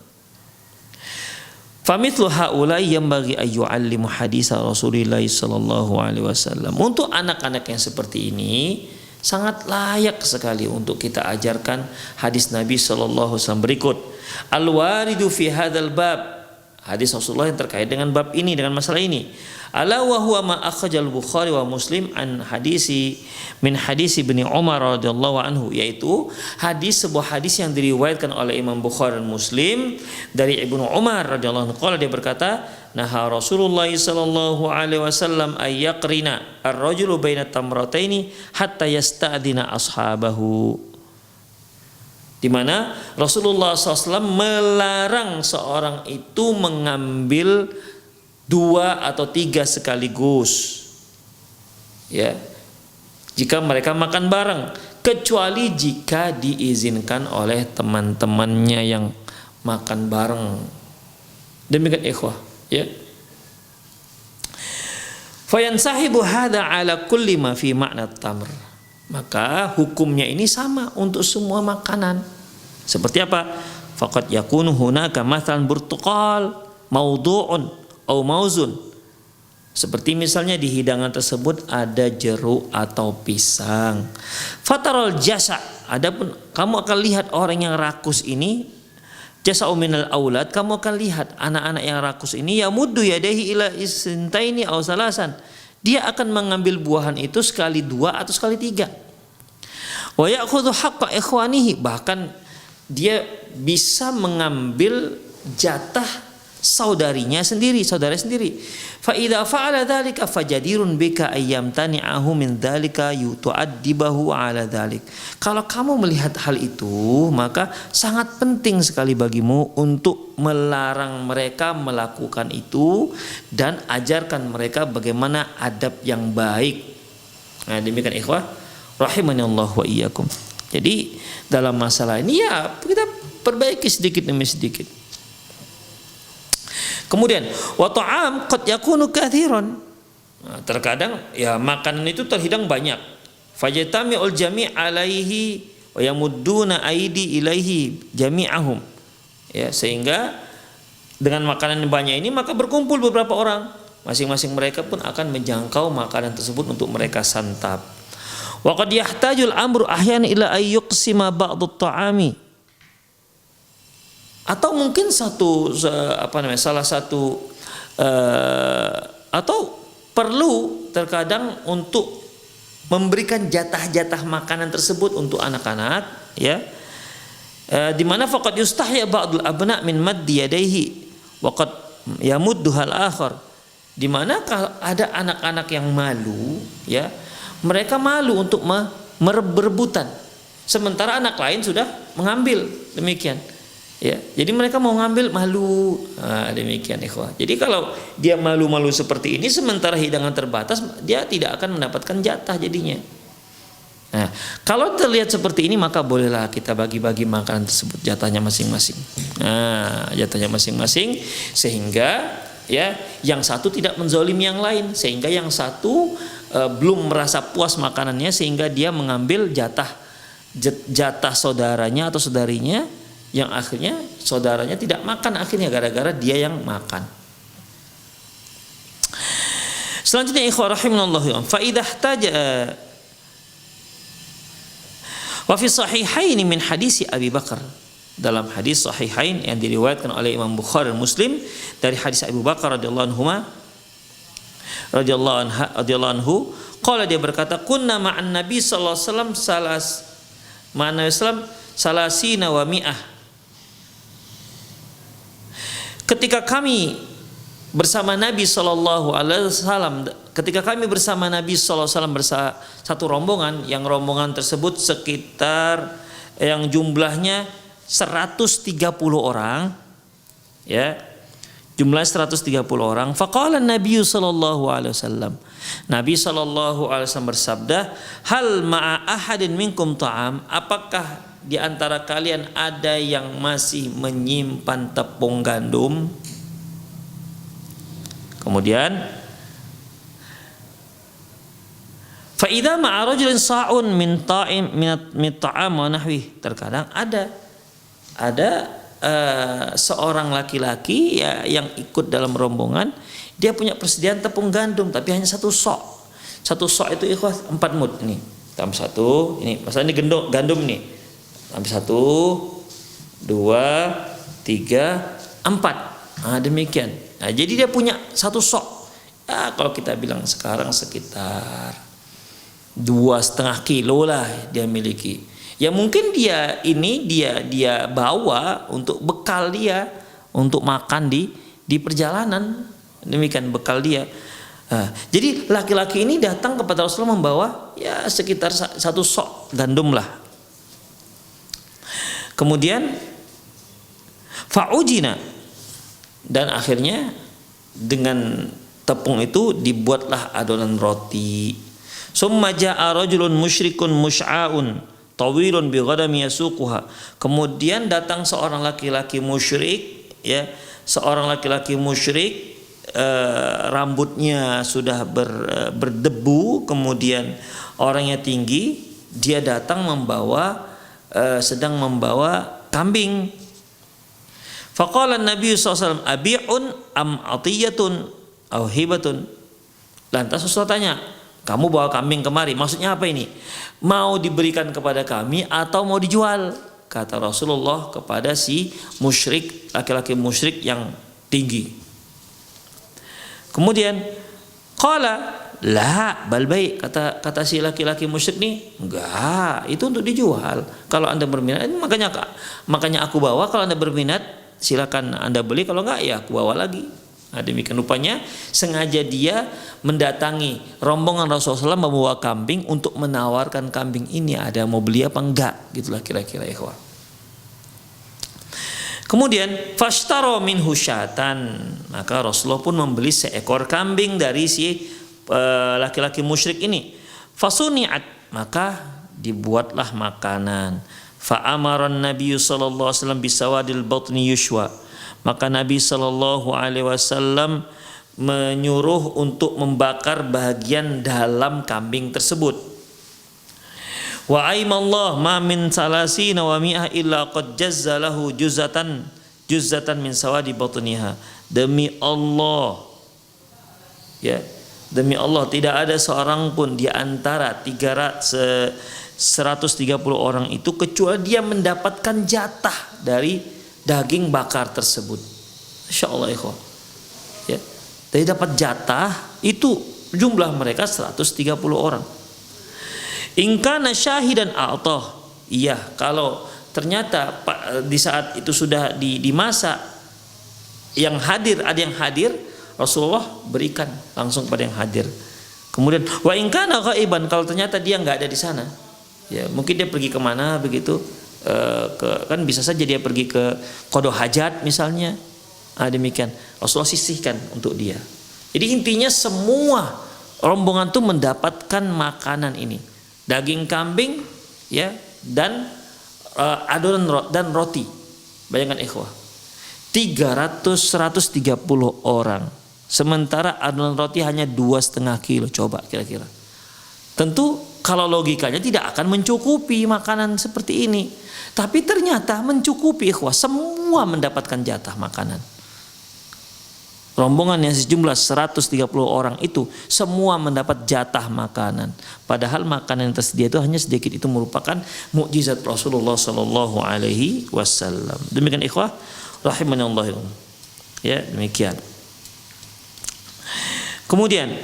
S1: Famithlu haula'i yanbaghi ay yu'allimu hadis Rasulillah sallallahu alaihi wasallam. Untuk anak-anak yang seperti ini sangat layak sekali untuk kita ajarkan hadis Nabi sallallahu alaihi wasallam berikut. Al-waridu fi hadzal bab. Hadis Rasulullah yang terkait dengan bab ini, dengan masalah ini. Ala wa huwa ma akhrajal Bukhari wa Muslim an min hadisi Ibnu Umar radhiyallahu anhu, yaitu sebuah hadis yang diriwayatkan oleh Imam Bukhari dan Muslim dari Ibnu Umar radhiyallahu anhu. Qala, dia berkata, naha Rasulullah sallallahu alaihi wasallam ay yaqrina ar-rajulu baina tamrataini hatta yasta'dina ashabahu. Di mana Rasulullah SAW melarang seorang itu mengambil 2 atau 3 sekaligus, ya, jika mereka makan bareng, kecuali jika diizinkan oleh teman-temannya yang makan bareng. Demikian ikhwah, ya. Fayansahibu hadza ala kulli ma fi makna tamr. Maka hukumnya ini sama untuk semua makanan. Seperti apa? Faqad yakunu hunaka mathalan burtuqal mawdu'un au mauzun. Seperti misalnya di hidangan tersebut ada jeruk atau pisang. Fatarul jasa, adapun kamu akan lihat orang yang rakus ini, jasa minal aulad, kamu akan lihat anak-anak yang rakus ini, yamuddu yadaihi ila isntaini aw salasan. Dia akan mengambil buahan itu sekali 2 atau sekali 3. Wa ya'khudhu haqqa ikhwanihi, bahkan dia bisa mengambil jatah saudara sendiri. Fa idza fa'ala dzalika fajadirun bika ayyamtani'ahu min dzalika yu'addibahu 'ala dzalik. Kalau kamu melihat hal itu, maka sangat penting sekali bagimu untuk melarang mereka melakukan itu dan ajarkan mereka bagaimana adab yang baik. Nah, demikian ikhwah rahimanallah wa iyyakum. Jadi dalam masalah ini ya kita perbaiki sedikit demi sedikit. Kemudian wa ta'am qad yakunu katsiran. Nah, terkadang ya makanan itu terhidang banyak. Fajtami'ul jami' alaihi wa yamudduna aidi ilaihi jami'ahum. Ya, sehingga dengan makanan yang banyak ini maka berkumpul beberapa orang. Masing-masing mereka pun akan menjangkau makanan tersebut untuk mereka santap. Wa qad yahtajul amru ahyan ila ay yuqsima ba'dut ta'ami. Atau mungkin salah satu atau perlu terkadang untuk memberikan jatah-jatah makanan tersebut untuk anak-anak, ya, di mana faqad yustahya ba'dul abna min maddi yadayhi wa qad yamuddu hal akhar, di mana kalau ada anak-anak yang malu, ya, mereka malu untuk berebutan sementara anak lain sudah mengambil, demikian. Ya, jadi mereka mau ngambil malu. Nah, demikian ikhwah. Jadi kalau dia malu-malu seperti ini sementara hidangan terbatas, dia tidak akan mendapatkan jatah jadinya. Nah, kalau terlihat seperti ini maka bolehlah kita bagi-bagi makanan tersebut jatahnya masing-masing. Nah, jatahnya masing-masing sehingga ya yang satu tidak menzolimi yang lain, sehingga yang satu belum merasa puas makanannya sehingga dia mengambil jatah saudaranya atau saudarinya, yang akhirnya saudaranya tidak makan akhirnya gara-gara dia yang makan. Selanjutnya ikhwah rahimanallahu fa idza ihtaja wa fi sahihain min hadis Abi Bakar, dalam hadis sahihain yang diriwayatkan oleh Imam Bukhari dan Muslim dari hadis Abu Bakar radhiyallahu anhu qala, dia berkata, kunna ma'an nabi sallallahu alaihi wasallam salasina wa mi'ah. Ketika kami bersama Nabi Sallallahu Alaihi Wasallam, satu rombongan, yang rombongan tersebut sekitar yang jumlahnya 130 orang, ya, jumlah 130 orang. Faqala Nabi Sallallahu Alaihi Wasallam, Nabi Sallallahu Alaihi Wasallam bersabda, hal ma'a ahadin minkum ta'am, apakah di antara kalian ada yang masih menyimpan tepung gandum? Kemudian fa idza ma'a rajulin sa'un min ta'am wa nahwi, terkadang ada seorang laki-laki ya yang ikut dalam rombongan, dia punya persediaan tepung gandum tapi hanya satu sok. Satu sok itu ikhwah 4 mud ini. Tambah satu, ini masalah ini gandum nih. Tambah 1, 2, 3, 4. Nah, demikian. Nah, jadi dia punya satu sok. Ya, kalau kita bilang sekarang sekitar 2,5 kilo lah dia miliki. Ya mungkin dia bawa untuk bekal dia untuk makan di perjalanan. Demikian bekal dia. Nah, jadi laki-laki ini datang kepada Rasulullah membawa ya sekitar satu sok gandum lah. Kemudian fa'ujina, dan akhirnya dengan tepung itu dibuatlah adonan roti. Summa ja'a rajulun musyrikun musy'aun tawilun bi ghadami yasuquha. Kemudian datang seorang laki-laki musyrik, ya, seorang laki-laki musyrik, rambutnya sudah berdebu, kemudian orangnya tinggi, dia datang sedang membawa kambing. Faqala Nabi SAW, abi'un am atiyatun aw hibatun. Lantas Rasulullah tanya, kamu bawa kambing kemari, maksudnya apa ini? Mau diberikan kepada kami atau mau dijual? Kata Rasulullah kepada si musyrik, laki-laki musyrik yang tinggi. Kemudian qala la bal bai, kata si laki-laki musyrik nih, enggak, itu untuk dijual. Kalau Anda berminat, makanya aku bawa. Kalau Anda berminat silakan Anda beli, kalau enggak ya aku bawa lagi. Nah, demikian rupanya sengaja dia mendatangi rombongan Rasulullah SAW membawa kambing untuk menawarkan kambing ini, ada mau beli apa enggak, gitulah kira-kira ikhwah. Kemudian fashtaro minhu syatan, maka Rasulullah pun membeli seekor kambing dari si laki-laki musyrik ini. Fasuni'at, maka dibuatlah makanan. Fa amaran Nabi sallallahu alaihi wasallam bisawadil batni yushwa, maka Nabi sallallahu alaihi wasallam menyuruh untuk membakar bahagian dalam kambing tersebut. Wa aimallah ma min salasina wa mi'ah illa qad jazza lahu juzatan min sawadi batniha. Demi Allah, ya, demi Allah tidak ada seorang pun di antara 130 orang itu kecuali dia mendapatkan jatah dari daging bakar tersebut. Masya Allah ikhwah, ya, dari dapat jatah itu jumlah mereka 130 orang. Ingkana syahidan a'tah, iya, kalau ternyata di saat itu sudah dimasak, yang hadir, ada yang hadir, Rasulullah berikan langsung pada yang hadir. Kemudian wa ingkana ghaiban, kalau ternyata dia nggak ada di sana, ya mungkin dia pergi kemana begitu, kan bisa saja dia pergi ke qada hajat misalnya. Demikian Rasulullah sisihkan untuk dia. Jadi intinya semua rombongan itu mendapatkan makanan ini, daging kambing, ya, dan adonan dan roti. Bayangkan ikhwah, 130 orang, sementara adonan roti hanya 2,5 kilo. Coba kira-kira, tentu kalau logikanya tidak akan mencukupi makanan seperti ini, tapi ternyata mencukupi ikhwah, semua mendapatkan jatah makanan. Rombongan yang sejumlah 130 orang itu semua mendapat jatah makanan, padahal makanan yang tersedia itu hanya sedikit. Itu merupakan mukjizat Rasulullah sallallahu alaihi wasallam. Demikian ikhwah rahimanallah, ya, demikian. Kemudian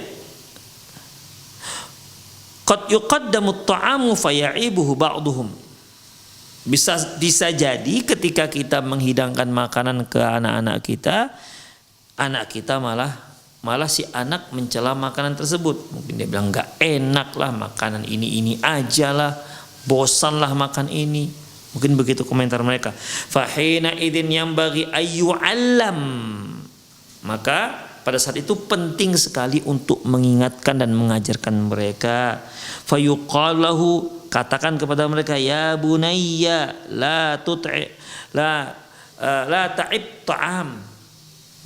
S1: qad yuqaddamu at-ta'amu faya'ibuhu ba'duhum. Bisa jadi ketika kita menghidangkan makanan ke anak-anak kita, anak kita malah si anak mencela makanan tersebut. Mungkin dia bilang enggak enak lah makanan ini aja lah, bosan lah makan ini. Mungkin begitu komentar mereka. Fahina idin yang bagi ayu alam, maka pada saat itu penting sekali untuk mengingatkan dan mengajarkan mereka. Fayuqalahu, katakan kepada mereka, ya bunayya la ta'ib ta'am.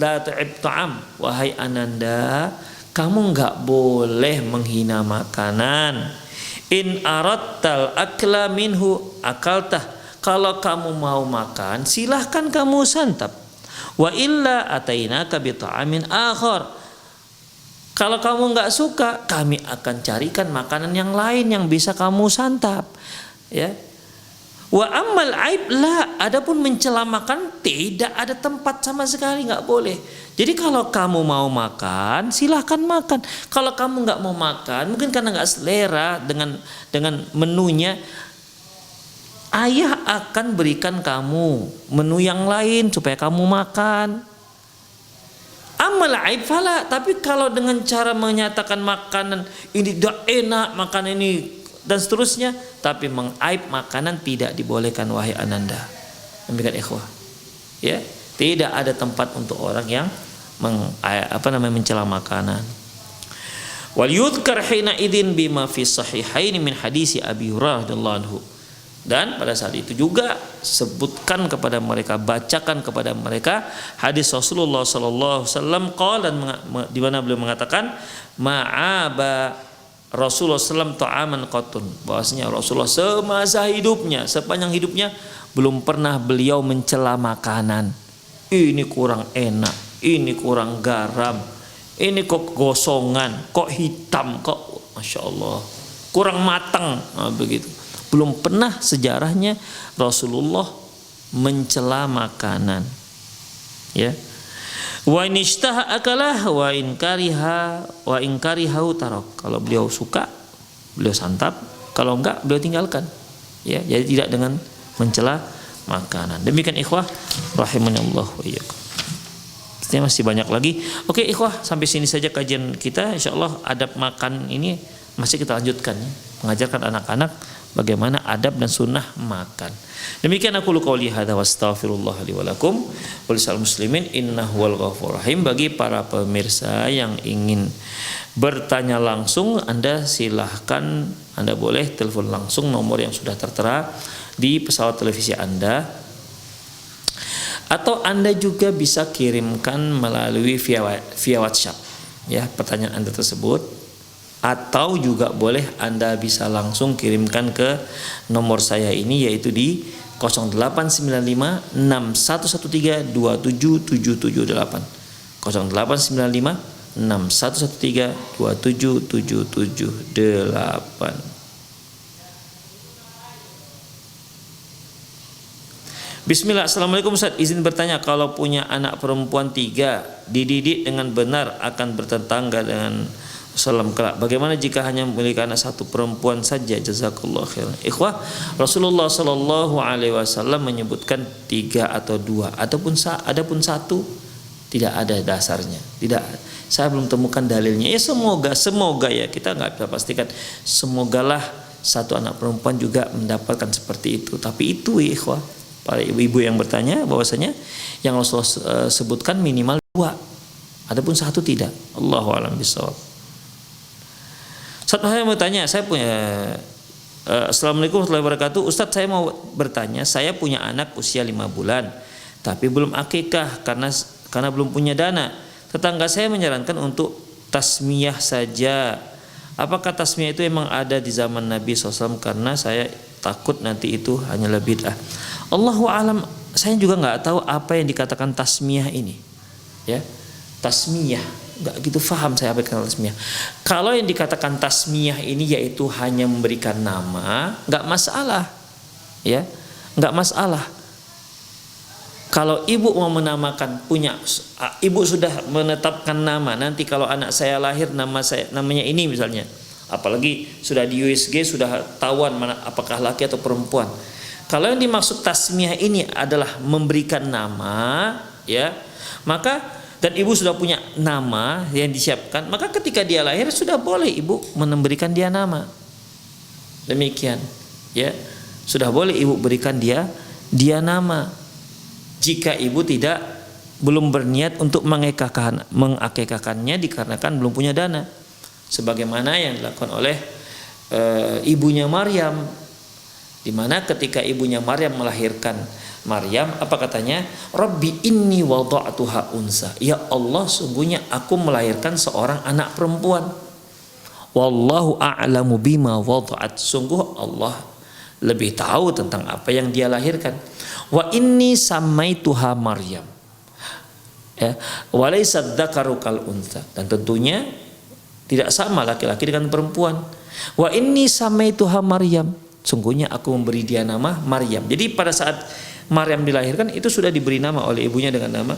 S1: La ta'ib ta'am, wahai ananda, kamu enggak boleh menghina makanan. In aradtal akla minhu akaltah, Kalau kamu mau makan, silahkan kamu santap. Wa illa atainaka bi ta'amin akhar. Kalau kamu nggak suka, kami akan carikan makanan yang lain yang bisa kamu santap. Ya. Wa ammal aib la, adapun mencela makan tidak ada tempat sama sekali, nggak boleh. Jadi kalau kamu mau makan, silahkan makan. Kalau kamu nggak mau makan, mungkin karena nggak selera dengan menunya, ayah akan berikan kamu menu yang lain supaya kamu makan. Amal aib fala, tapi kalau dengan cara menyatakan makanan ini tidak enak, makanan ini dan seterusnya, tapi mengaib makanan tidak dibolehkan wahai ananda. Demikian ikhwah. Ya, tidak ada tempat untuk orang yang mencela makanan. Wal yudhkar hina idzin bima fi sahihaini min hadisi Abi Hurairah radhiyallahu anhu. Dan pada saat itu juga sebutkan kepada mereka, bacakan kepada mereka hadis Rasulullah sallallahu alaihi wasallam qalan, di mana beliau mengatakan ma'aba Rasulullah SAW ta'aman qatun, bahwasanya Rasulullah semasa hidupnya, sepanjang hidupnya belum pernah beliau mencela makanan. Ini kurang enak, ini kurang garam, ini kok gosongan, kok hitam, kok masya Allah kurang matang, begitu. Belum pernah sejarahnya Rasulullah mencela makanan. Ya. Wa in ishtaha akalah wa in karihahu tarak. Kalau beliau suka, beliau santap, kalau enggak beliau tinggalkan. Ya, jadi tidak dengan mencela makanan. Demikian ikhwah rahimanallah wa iyyakum. Sebenarnya masih banyak lagi. Oke ikhwah, sampai sini saja kajian kita. Insyaallah adab makan ini masih kita lanjutkan ya. Mengajarkan anak-anak bagaimana adab dan sunnah makan. Demikian aku qauli hadza wastaghfirullah li wa lakum wa lisal muslimin innahu wal ghafurur rahim. Bagi para pemirsa yang ingin bertanya langsung, Anda silahkan, Anda boleh telepon langsung nomor yang sudah tertera di pesawat televisi Anda, atau Anda juga bisa kirimkan melalui via WhatsApp ya pertanyaan Anda tersebut. Atau juga boleh Anda bisa langsung kirimkan ke nomor saya ini, yaitu di 0895 6113 27778 0895 6113 27778. Bismillah. Assalamualaikum Ustaz, izin bertanya, kalau punya anak perempuan 3 dididik dengan benar akan bertetangga dengan Salam kelak. Bagaimana jika hanya memiliki anak satu perempuan saja? Jazakallah khairan. Ikhwah, Rasulullah sallallahu alaihi wasallam menyebutkan 3 atau 2 adapun satu tidak ada dasarnya. Tidak, saya belum temukan dalilnya. Ya semoga ya, kita nggak bisa pastikan. Semogalah satu anak perempuan juga mendapatkan seperti itu. Tapi itu ikhwah, para ibu-ibu yang bertanya bahwasanya yang Rasulullah sebutkan minimal 2. Adapun satu tidak. Allahu a'lam bishawab. Saya mau tanya, saya punya Assalamualaikum warahmatullahi wabarakatuh. Ustadz, saya mau bertanya, saya punya anak usia 5 bulan tapi belum akikah karena belum punya dana. Tetangga saya menyarankan untuk tasmiyah saja. Apakah tasmiyah itu emang ada di zaman Nabi SAW? Karena saya takut nanti itu hanyalah bid'ah. Allahu alam, saya juga nggak tahu apa yang dikatakan tasmiyah ini. Ya, tasmiyah nggak gitu paham saya apa yang tasmiyah. Kalau yang dikatakan tasmiyah ini yaitu hanya memberikan nama, nggak masalah, ya, nggak masalah. Kalau ibu mau menamakan, ibu sudah menetapkan nama, nanti kalau anak saya lahir namanya ini misalnya, apalagi sudah di USG sudah tahuan mana apakah laki atau perempuan. Kalau yang dimaksud tasmiyah ini adalah memberikan nama, ya, maka dan ibu sudah punya nama yang disiapkan, maka ketika dia lahir sudah boleh ibu memberikan dia nama. Demikian, ya, sudah boleh ibu berikan dia nama. Jika ibu belum berniat untuk mengakekahkannya dikarenakan belum punya dana, sebagaimana yang dilakukan oleh ibunya Maryam, di mana ketika ibunya Maryam melahirkan Maryam, apa katanya? Rabbi inni wada'tuha unsa. Ya Allah, sungguhnya aku melahirkan seorang anak perempuan. Wallahu a'lamu bima wada'at. Sungguh Allah lebih tahu tentang apa yang dia lahirkan. Wa inni samaituha Maryam. Ya, walaysa dzakaru kal untha, dan tentunya tidak sama laki-laki dengan perempuan. Wa inni samaituha Maryam, sungguhnya aku memberi dia nama Maryam. Jadi pada saat Maryam dilahirkan itu sudah diberi nama oleh ibunya dengan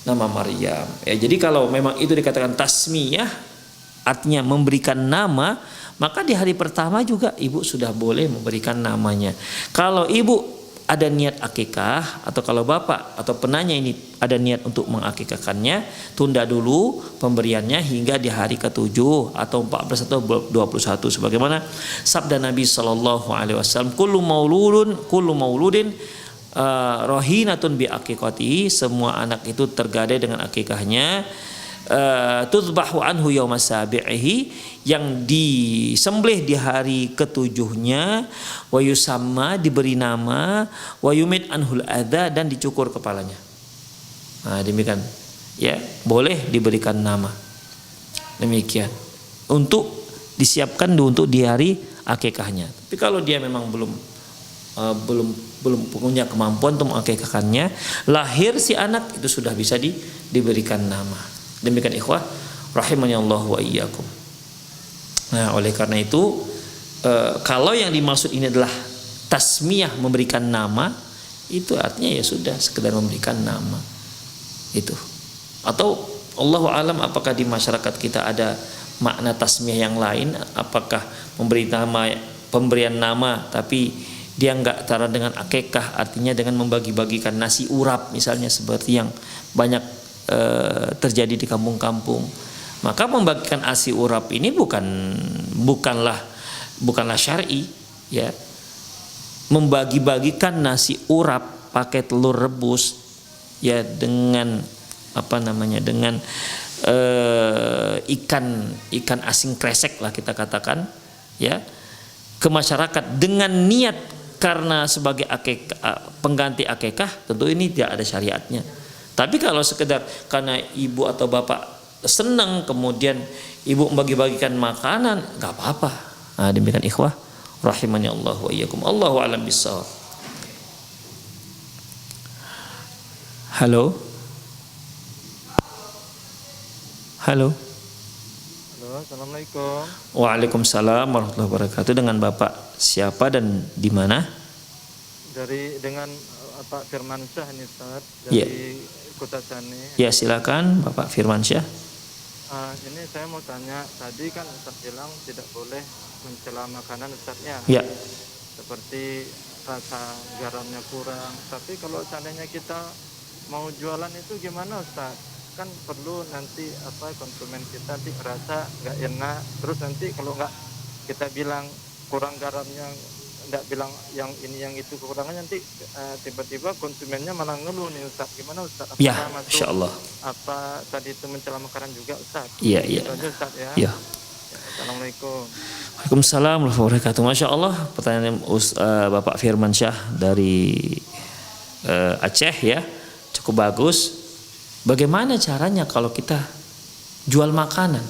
S1: nama Maryam. Ya, jadi kalau memang itu dikatakan tasmiyah, artinya memberikan nama, maka di hari pertama juga ibu sudah boleh memberikan namanya. Kalau ibu ada niat akikah, atau kalau bapak atau penanya ini ada niat untuk mengakikahkannya, tunda dulu pemberiannya hingga di hari ke-7 atau 14 atau 21, sebagaimana sabda Nabi SAW, kullu mauludin rohinatun bi akikati, semua anak itu tergadai dengan akikahnya. Tuzbahu anhu yauma sabi'ihi, yang disembelih di hari ke-7-nya, wa yusamma, diberi nama, wa yumit anhul adza, dan dicukur kepalanya. Nah, demikian ya, boleh diberikan nama. Demikian untuk disiapkan untuk di hari akikahnya. Tapi kalau dia memang belum punya kemampuan untuk mengakikahkannya, lahir si anak itu sudah bisa diberikan nama. Demikian ikhwah rahimani Allah wa iyyakum. Nah, oleh karena itu kalau yang dimaksud ini adalah tasmiyah, memberikan nama, itu artinya ya sudah sekedar memberikan nama itu. Atau Allahu alam, apakah di masyarakat kita ada makna tasmiyah yang lain, apakah pemberian nama tapi dia enggak cara dengan akikah, artinya dengan membagi-bagikan nasi urap misalnya, seperti yang banyak terjadi di kampung-kampung. Maka membagikan nasi urap ini bukanlah syar'i, ya. Membagi-bagikan nasi urap pakai telur rebus, ya, dengan dengan ikan asin kresek lah kita katakan, ya, ke masyarakat dengan niat karena sebagai pengganti akikah, tentu ini tidak ada syariatnya. Tapi kalau sekedar karena ibu atau bapak senang kemudian ibu membagi-bagikan makanan, nggak apa-apa. Nah, demikian ikhwah rahimani Allah wa iyyakum. Allahu a'lam bissawab. Halo. Halo.
S2: Halo, assalamualaikum.
S1: Waalaikumsalam warahmatullahi wabarakatuh. Dengan Bapak siapa dan di mana?
S2: Dengan Pak Firmansyah ini, Ustaz, dari Kota Sani.
S1: Ya, silakan Bapak Firmansyah.
S2: Ini saya mau tanya, tadi kan Ustaz bilang tidak boleh mencela makanan, Ustaznya.
S1: Ya.
S2: Seperti rasa garamnya kurang. Tapi kalau seandainya kita mau jualan itu gimana, Ustaz? Kan perlu nanti konsumen kita nanti merasa nggak enak. Terus nanti kalau nggak kita bilang kurang garamnya, nggak bilang yang ini yang itu kekurangannya, nanti tiba-tiba konsumennya malah ngeluh nih, Ustaz. Gimana, Ustaz?
S1: Ya, insyaallah.
S2: Apa tadi itu mencela makanan juga, Ustaz?
S1: Iya.
S2: Itu aja, Ustaz, ya.
S1: Ya.
S2: Assalamualaikum.
S1: Waalaikumsalam warahmatullahi wabarakatuh. Masya Allah, pertanyaan Bapak Firmansyah dari Aceh, ya, cukup bagus. Bagaimana caranya kalau kita jual makanan?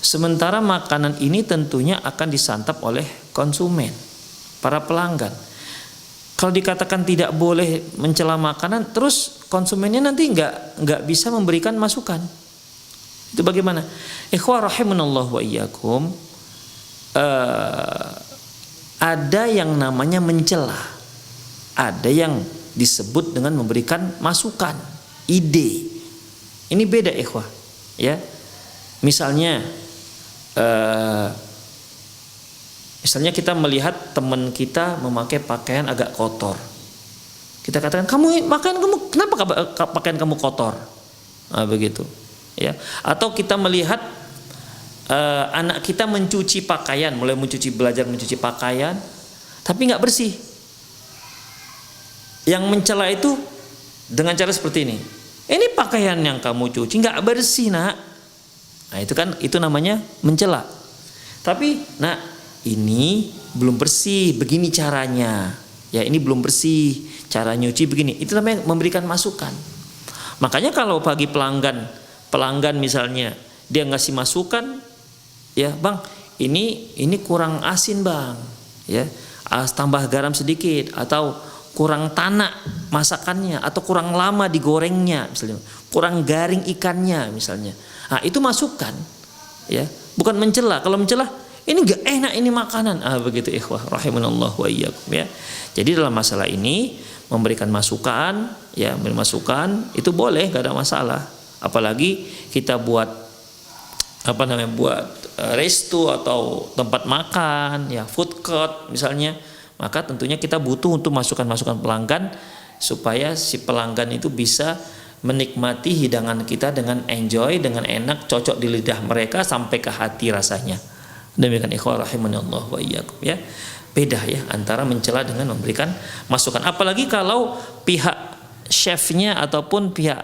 S1: Sementara makanan ini tentunya akan disantap oleh konsumen, para pelanggan. Kalau dikatakan tidak boleh mencela makanan, terus konsumennya nanti nggak bisa memberikan masukan. Itu bagaimana? Ikhwah rahimanallah wa iyyakum. Ada yang namanya mencela, ada yang disebut dengan memberikan masukan, ide. Ini beda, ikhwah, ya. Misalnya kita melihat teman kita memakai pakaian agak kotor. Kita katakan, kenapa pakaian kamu kotor? Nah, begitu, ya. Atau kita melihat anak kita mencuci pakaian, belajar mencuci pakaian, tapi nggak bersih. Yang mencela itu dengan cara seperti ini. Ini pakaian yang kamu cuci nggak bersih, nak. Nah, itu namanya mencela. Tapi, nak, ini belum bersih, begini caranya. Ya, ini belum bersih, cara nyuci begini. Itu namanya memberikan masukan. Makanya kalau bagi pelanggan misalnya dia ngasih masukan, ya, Bang, ini kurang asin, Bang. ya, tambah garam sedikit, atau kurang tanak masakannya, atau kurang lama digorengnya misalnya, kurang garing ikannya misalnya. Nah, itu masukan, ya, bukan mencela. Kalau mencela, ini gak enak ini makanan, begitu ikhwah rahimanallah wa iyyakum, ya. Jadi dalam masalah ini memberikan masukan, ya, memberi masukan itu boleh, gak ada masalah. Apalagi kita buat buat resto atau tempat makan, ya, food court misalnya, maka tentunya kita butuh untuk masukan-masukan pelanggan supaya si pelanggan itu bisa menikmati hidangan kita dengan enjoy, dengan enak, cocok di lidah mereka sampai ke hati rasanya. Demikian ikhwah rahimanallah wa iyyakum, ya. Beda ya antara mencela dengan memberikan masukan. Apalagi kalau pihak chefnya ataupun pihak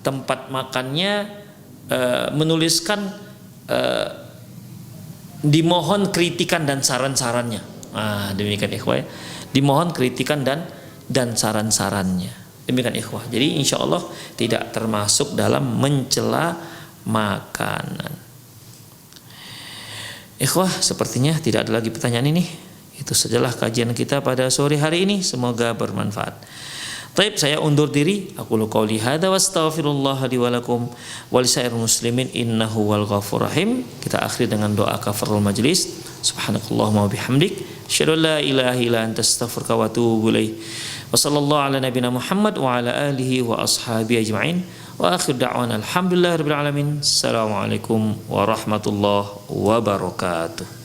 S1: tempat makannya menuliskan dimohon kritikan dan saran-sarannya. Demikian ikhwah, ya. Dimohon kritikan dan saran-sarannya. Demikian ikhwah. Jadi insya Allah tidak termasuk dalam mencela makanan. Ikhwah, sepertinya tidak ada lagi pertanyaan ini. Itu sajalah kajian kita pada sore hari ini. Semoga bermanfaat. Baik, saya undur diri. Aku qouli hadza wa astaghfirullah li wa lakum wa lisairil muslimin innahu wal ghafurur rahim. Kita akhiri dengan doa kafaratul majlis. Subhanakallahumma wa bihamdik, asyhadu an la ilaha illa anta astaghfiruka wa atubu ilaik. Wa sallallahu ala nabiyyina Muhammad wa ala alihi wa ashabihi ajma'in. Wa akhir da'wana alhamdulillahirabbil alamin. Assalamualaikum warahmatullahi wabarakatuh.